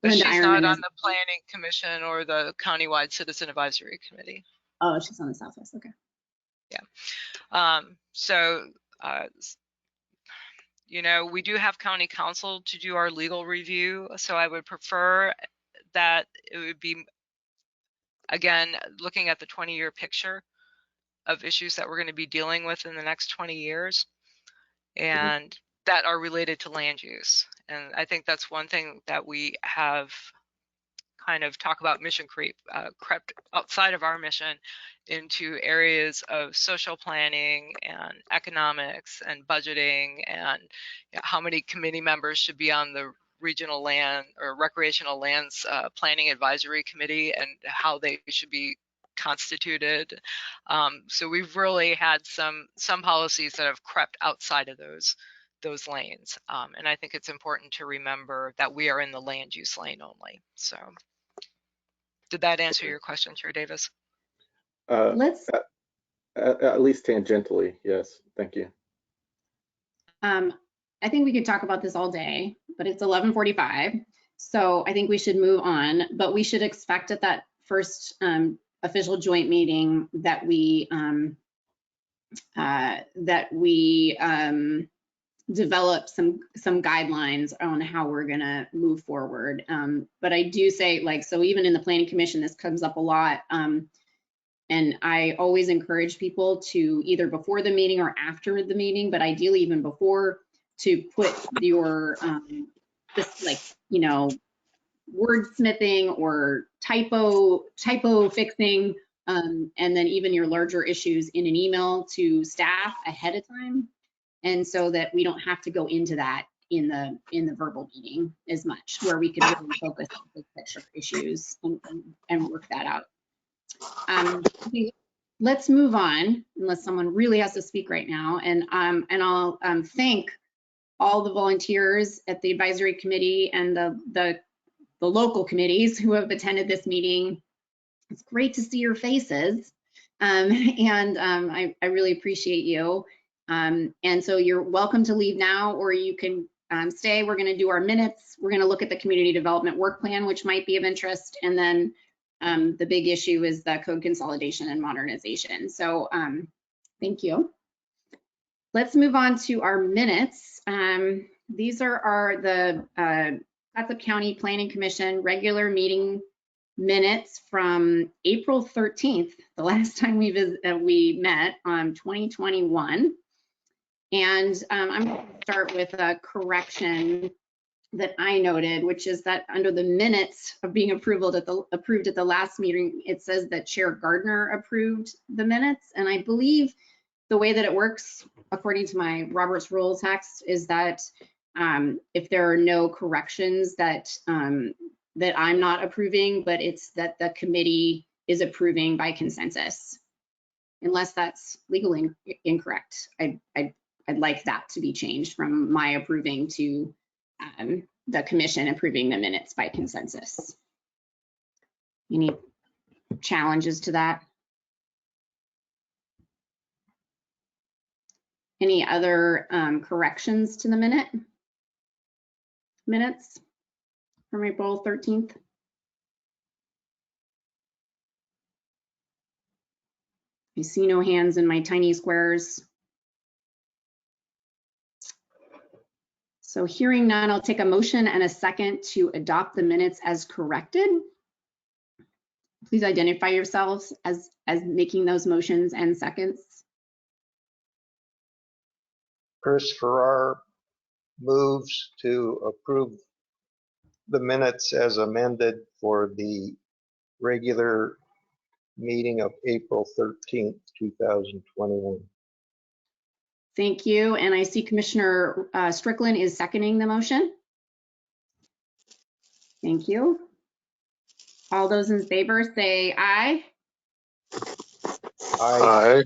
But Linda she's Ironman not on is, the Planning Commission or the Countywide Citizen Advisory Committee. oh, she's on the Southwest, okay. Yeah. So, you know, we do have county counsel to do our legal review, so I would prefer that it would be, again, looking at the 20-year picture of issues that we're going to be dealing with in the next 20 years and that are related to land use. And I think that's one thing that we have kind of talk about mission creep, crept outside of our mission into areas of social planning and economics and budgeting and how many committee members should be on the regional land or recreational lands planning advisory committee and how they should be constituted. So we've really had some policies that have crept outside of those lanes. And I think it's important to remember that we are in the land use lane only. So did that answer your question, Chair Davis? Let's at least tangentially, yes. Thank you. I think we could talk about this all day, but it's 11:45, so I think we should move on. But we should expect at that first official joint meeting that we develop some guidelines on how we're gonna move forward. But I do say, like, so even in the Planning Commission, this comes up a lot. And I always encourage people to either before the meeting or after the meeting, but ideally even before, to put your, like, you know, wordsmithing or typo fixing, and then even your larger issues in an email to staff ahead of time. And so that we don't have to go into that in the verbal meeting as much, where we could really focus on big picture issues and work that out. Okay, let's move on, unless someone really has to speak right now. And I'll thank all the volunteers at the advisory committee and the local committees who have attended this meeting. It's great to see your faces, and I really appreciate you. And so you're welcome to leave now, or you can stay. We're going to do our minutes. We're going to look at the community development work plan, which might be of interest, and then the big issue is the code consolidation and modernization. So thank you. Let's move on to our minutes. These are the Clatsop County Planning Commission regular meeting minutes from April 13th, the last time we met on 2021. And I'm going to start with a correction that I noted, which is that under the minutes of being approved at the last meeting, it says that Chair Gardner approved the minutes. And I believe the way that it works, according to my Robert's Rules text, is that if there are no corrections that I'm not approving, but it's that the committee is approving by consensus. Unless that's legally incorrect, I'd like that to be changed from my approving to the commission approving the minutes by consensus. Any challenges to that? Any other corrections to the minutes from April 13th? I see no hands in my tiny squares. So hearing none, I'll take a motion and a second to adopt the minutes as corrected. Please identify yourselves as making those motions and seconds. Chris Farrar moves to approve the minutes as amended for the regular meeting of April 13th, 2021. Thank you. And I see Commissioner Strickland is seconding the motion. Thank you. All those in favor say aye. Aye.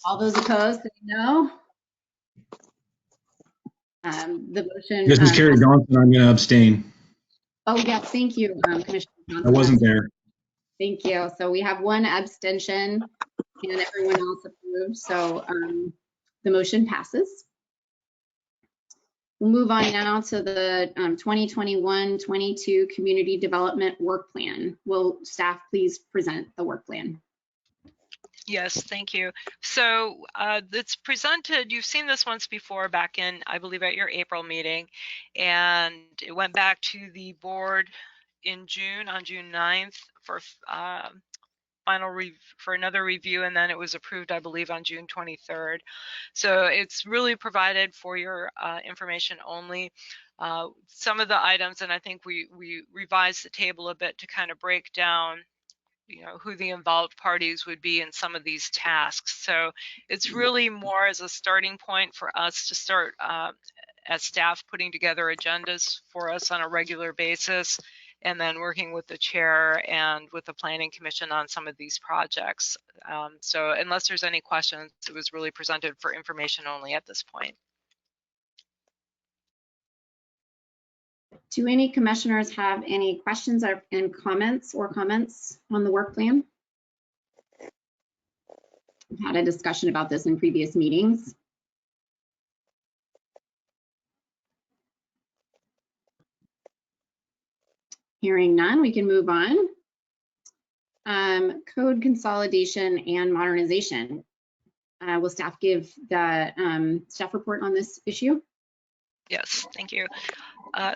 All those opposed say no. The motion. This is Kerry Johnson. I'm going to abstain. Oh, yes. Thank you, Commissioner Johnson. I wasn't there. Thank you. So we have one abstention and everyone else approved. So the motion passes. We'll move on now to the 2021-22 Community Development Work Plan. Will staff please present the work plan? Yes, thank you. So it's presented, you've seen this once before back in, I believe, at your April meeting, and it went back to the board in June, on June 9th for for another review, and then it was approved, I believe, on June 23rd. So it's really provided for your information only. Some of the items, and I think we revised the table a bit to kind of break down, you know, who the involved parties would be in some of these tasks. So it's really more as a starting point for us to start as staff putting together agendas for us on a regular basis, and then working with the chair and with the planning commission on some of these projects. So unless there's any questions, it was really presented for information only at this point. Do any commissioners have any questions and comments on the work plan? We've had a discussion about this in previous meetings. Hearing none, we can move on. Code consolidation and modernization. Will staff give the staff report on this issue? Yes, thank you.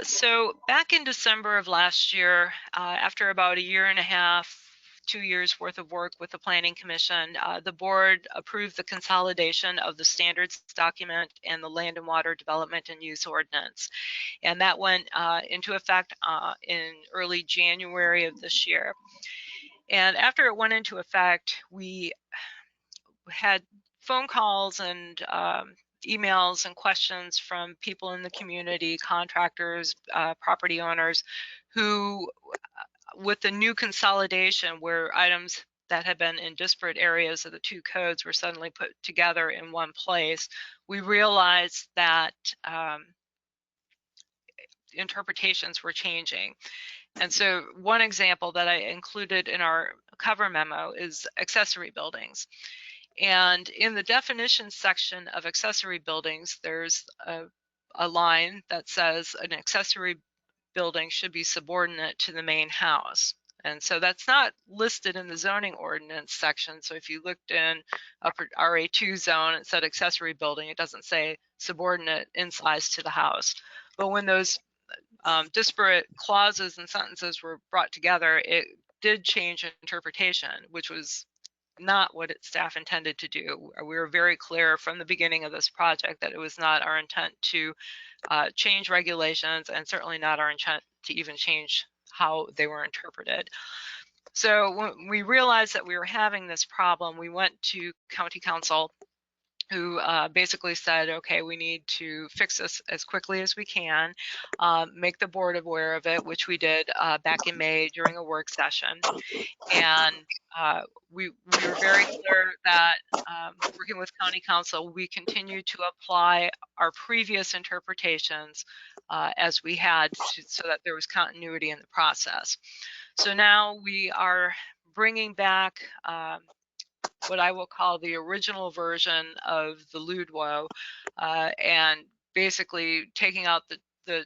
So back in December of last year, after about a year and a half, 2 years worth of work with the Planning Commission, the board approved the consolidation of the standards document and the land and water development and use ordinance. And that went into effect in early January of this year. And after it went into effect, we had phone calls and emails and questions from people in the community, contractors, property owners, who, with the new consolidation where items that had been in disparate areas of the two codes were suddenly put together in one place, we realized that interpretations were changing. And so one example that I included in our cover memo is accessory buildings. And in the definition section of accessory buildings, there's a line that says an accessory building should be subordinate to the main house. And so that's not listed in the zoning ordinance section. So if you looked in a RA2 zone, it said accessory building, it doesn't say subordinate in size to the house. But when those disparate clauses and sentences were brought together, it did change interpretation, which was not what staff intended to do. We were very clear from the beginning of this project that it was not our intent to change regulations, and certainly not our intent to even change how they were interpreted. So when we realized that we were having this problem, we went to County Council, who basically said, okay, we need to fix this as quickly as we can, make the board aware of it, which we did back in May during a work session. And we were very clear that working with County Council, we continue to apply our previous interpretations as we had so that there was continuity in the process. So now we are bringing back what I will call the original version of the LUDWO, and basically taking out the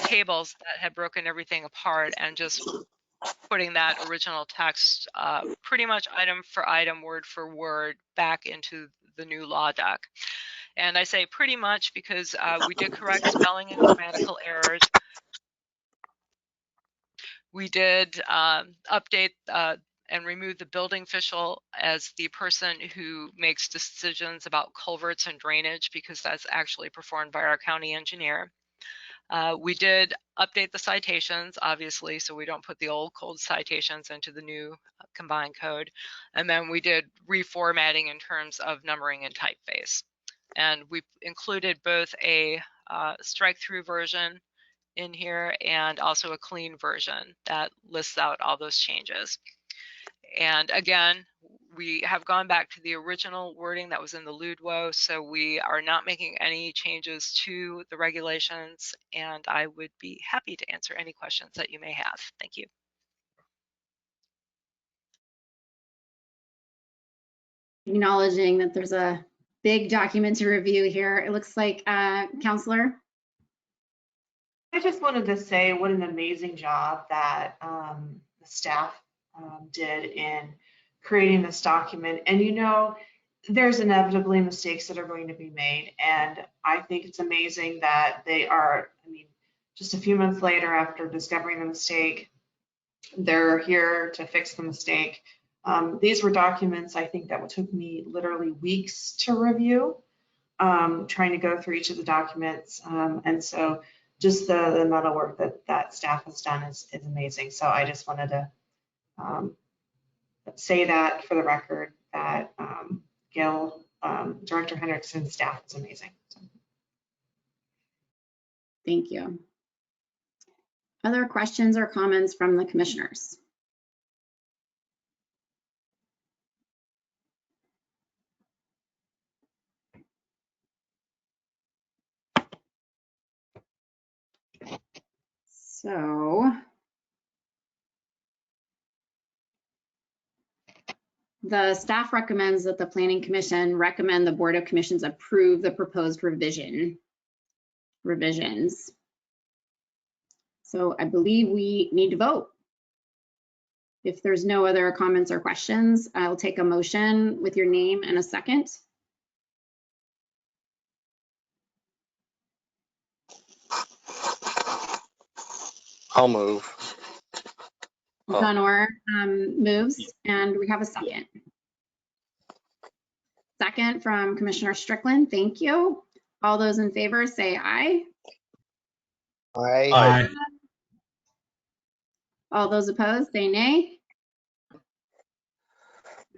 tables that had broken everything apart and just putting that original text pretty much item for item, word for word back into the new law doc. And I say pretty much because we did correct spelling and grammatical errors. We did update and remove the building official as the person who makes decisions about culverts and drainage, because that's actually performed by our county engineer. We did update the citations, obviously, so we don't put the old cold citations into the new combined code. And then we did reformatting in terms of numbering and typeface. And we included both a strike-through version in here and also a clean version that lists out all those changes. And again, we have gone back to the original wording that was in the LUDWO, so we are not making any changes to the regulations, and I would be happy to answer any questions that you may have. Thank you. Acknowledging that there's a big document to review here. It looks like, Counselor. I just wanted to say what an amazing job that the staff did in creating this document. And you know, there's inevitably mistakes that are going to be made. And I think it's amazing that they are, I mean, just a few months later after discovering the mistake, they're here to fix the mistake. These were documents, I think, that took me literally weeks to review, trying to go through each of the documents. And so just the amount of work that staff has done is amazing. So I just wanted to say that for the record, that Gail, Director Hendrickson's staff is amazing. So. Thank you. Other questions or comments from the commissioners? So the staff recommends that the Planning Commission recommend the Board of Commissions approve the proposed revisions. So I believe we need to vote. If there's no other comments or questions, I'll take a motion with your name and a second. I'll move. Honor moves, and we have a second. Second from Commissioner Strickland. Thank you. All those in favor say aye. Aye. Aye. All those opposed say nay.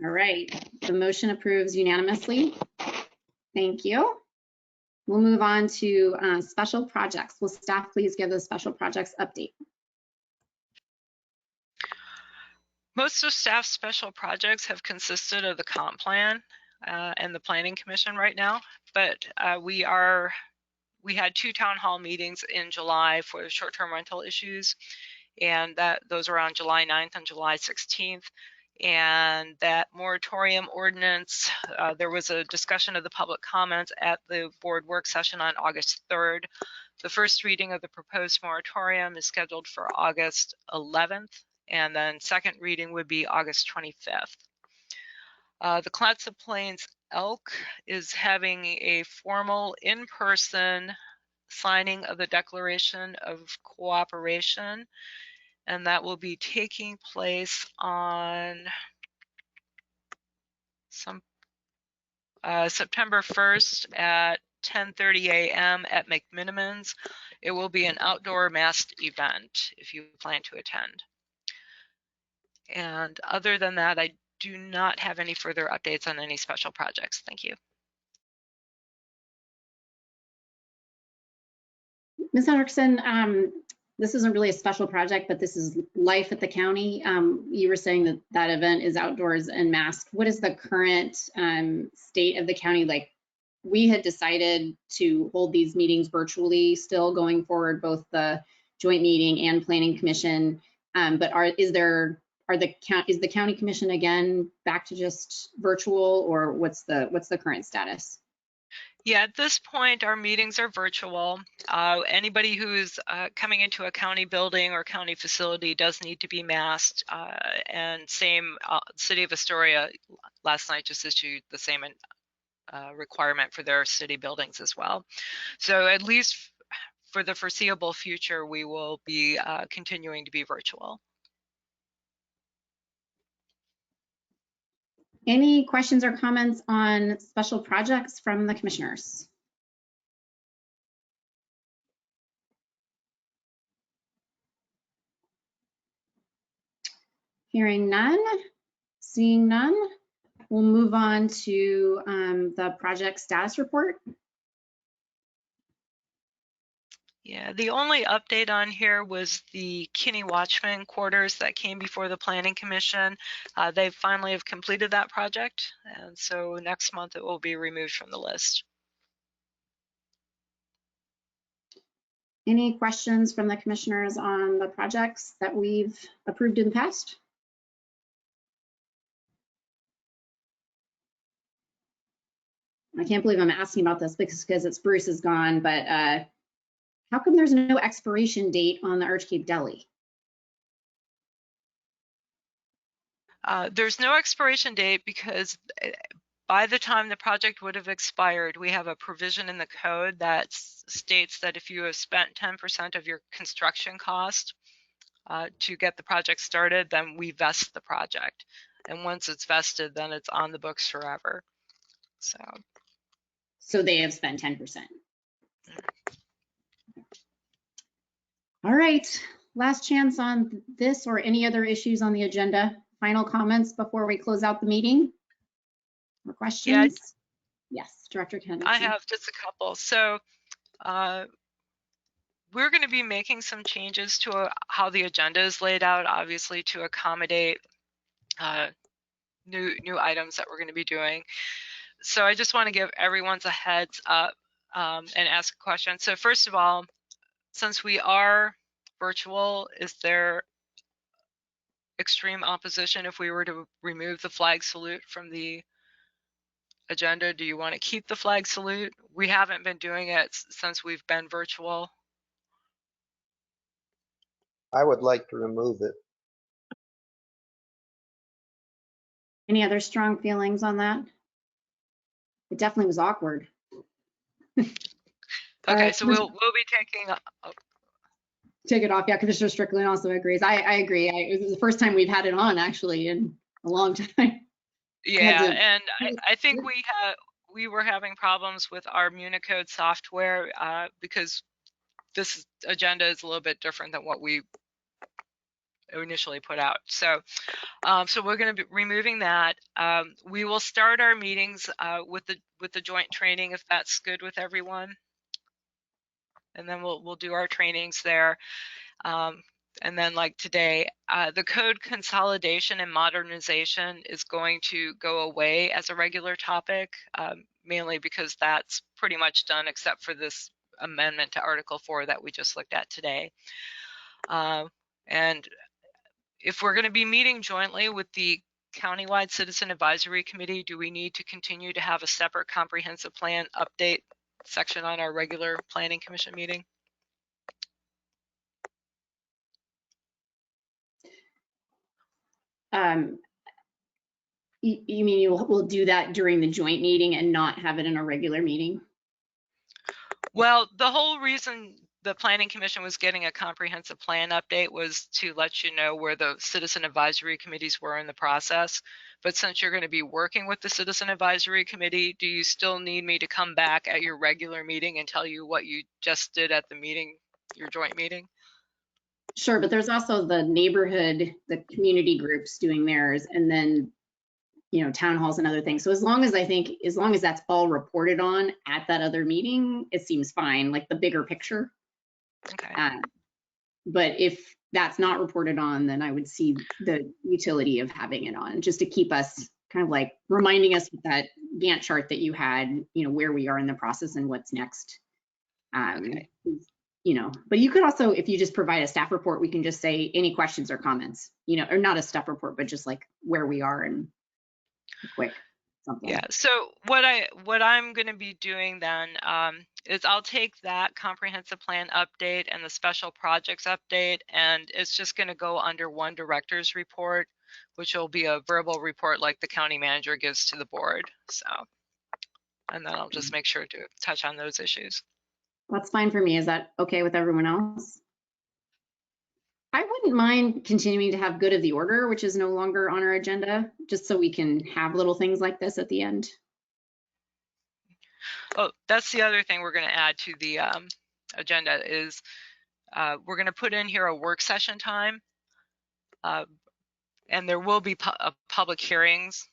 All right, the motion approves unanimously. Thank you. We'll move on to special projects. Will staff please give the special projects update? Most of staff's special projects have consisted of the comp plan and the Planning Commission right now, but we had 2 town hall meetings in July for the short-term rental issues, and those were on July 9th and July 16th. And that moratorium ordinance, there was a discussion of the public comments at the board work session on August 3rd. The first reading of the proposed moratorium is scheduled for August 11th, and then second reading would be August 25th. The Clatsop Plains Elk is having a formal in-person signing of the Declaration of Cooperation, and that will be taking place on September 1st at 10:30 a.m. at McMinimans. It will be an outdoor masked event if you plan to attend. And other than that, I do not have any further updates on any special projects. Thank you. Ms. Hendrickson, this isn't really a special project, but this is life at the county. You were saying that that event is outdoors and masked. What is the current state of the county? Like, we had decided to hold these meetings virtually still going forward, both the joint meeting and planning commission. But is the county commission again back to just virtual, or what's the current status? Yeah, at this point, our meetings are virtual. Anybody who's coming into a county building or county facility does need to be masked. And same, City of Astoria last night just issued the same requirement for their city buildings as well. So at least for the foreseeable future, we will be continuing to be virtual. Any questions or comments on special projects from the commissioners? Hearing none, seeing none, we'll move on to the project status report. Yeah, the only update on here was the Kinney Watchman quarters that came before the Planning Commission. They finally have completed that project, and so next month it will be removed from the list. Any questions from the commissioners on the projects that we've approved in the past? I can't believe I'm asking about this because it's Bruce is gone, but how come there's no expiration date on the Archcape Deli? There's no expiration date because by the time the project would have expired, we have a provision in the code that states that if you have spent 10% of your construction cost to get the project started, then we vest the project. And once it's vested, then it's on the books forever. So they have spent 10%. All right, last chance on this or any other issues on the agenda. Final comments before we close out the meeting? Or questions? Yeah. Yes, Director Kennedy. I have just a couple. So we're going to be making some changes to how the agenda is laid out, obviously to accommodate new items that we're going to be doing. So I just want to give everyone's a heads up and ask a question. So first of all, since we are virtual, is there extreme opposition if we were to remove the flag salute from the agenda? Do you want to keep the flag salute? We haven't been doing it since we've been virtual. I would like to remove it. Any other strong feelings on that? It definitely was awkward. Okay, so we'll be taking take it off. Yeah, Commissioner Strickland also agrees. I agree. It was the first time we've had it on actually in a long time. Yeah, and I think we were having problems with our Municode software because this agenda is a little bit different than what we initially put out. So so we're going to be removing that. We will start our meetings with the joint training if that's good with everyone. And then we'll do our trainings there. And then like today, the code consolidation and modernization is going to go away as a regular topic, mainly because that's pretty much done except for this amendment to Article 4 that we just looked at today. And if we're going to be meeting jointly with the Countywide Citizen Advisory Committee, do we need to continue to have a separate comprehensive plan update section on our regular Planning Commission meeting? You mean we'll do that during the joint meeting and not have it in a regular meeting? Well, the whole reason the Planning Commission was getting a comprehensive plan update was to let you know where the citizen advisory committees were in the process. But since you're going to be working with the citizen advisory committee, do you still need me to come back at your regular meeting and tell you what you just did at the meeting, your joint meeting? Sure, but there's also the neighborhood, the community groups doing theirs, and then, you know, town halls and other things. So as long as that's all reported on at that other meeting, it seems fine, like the bigger picture. Okay. But if that's not reported on, then I would see the utility of having it on, just to keep us kind of like reminding us with that Gantt chart that you had, where we are in the process and what's next. Okay. But you could also, if you just provide a staff report, we can just say any questions or comments, or not a staff report, but just like where we are and quick something. Yeah, so what I'm going to be doing then is I'll take that comprehensive plan update and the special projects update, and it's just going to go under one director's report, which will be a verbal report like the county manager gives to the board. So, and then I'll just make sure to touch on those issues. That's fine for me. Is that okay with everyone else? I wouldn't mind continuing to have good of the order, which is no longer on our agenda, just so we can have little things like this at the end. Oh, that's the other thing we're going to add to the agenda is we're going to put in here a work session time, and there will be public hearings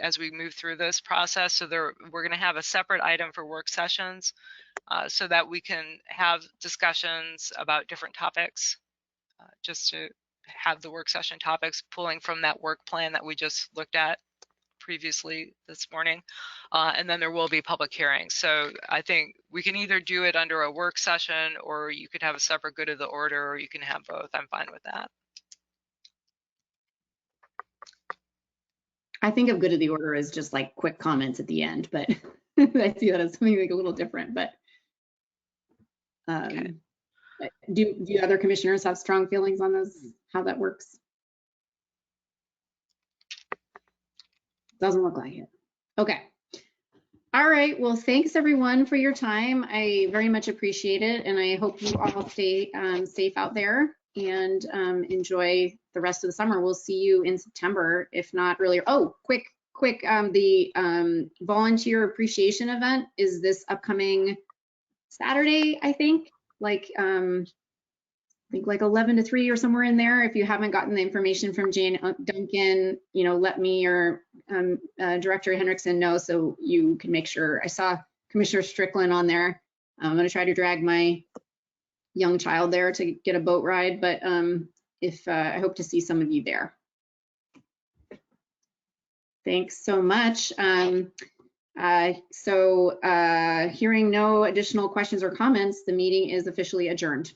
as we move through this process. So we're going to have a separate item for work sessions so that we can have discussions about different topics, just to have the work session topics pulling from that work plan that we just looked at previously this morning. And then there will be public hearings. So I think we can either do it under a work session, or you could have a separate good of the order, or you can have both. I'm fine with that. I think of good of the order as just like quick comments at the end, but I see that as something like a little different. But Okay. do other commissioners have strong feelings on those, how that works? Doesn't look like it. Okay. All right. Well, thanks everyone for your time. I very much appreciate it. And I hope you all stay safe out there and enjoy the rest of the summer. We'll see you in September, if not earlier. Oh, quick, the volunteer appreciation event is this upcoming Saturday, I think. Like 11 to 3 or somewhere in there. If you haven't gotten the information from Jane Duncan, let me or Director Hendrickson know so you can make sure. I saw Commissioner Strickland on there. I'm going to try to drag my young child there to get a boat ride, but I hope to see some of you there. Thanks so much. Hearing no additional questions or comments, the meeting is officially adjourned.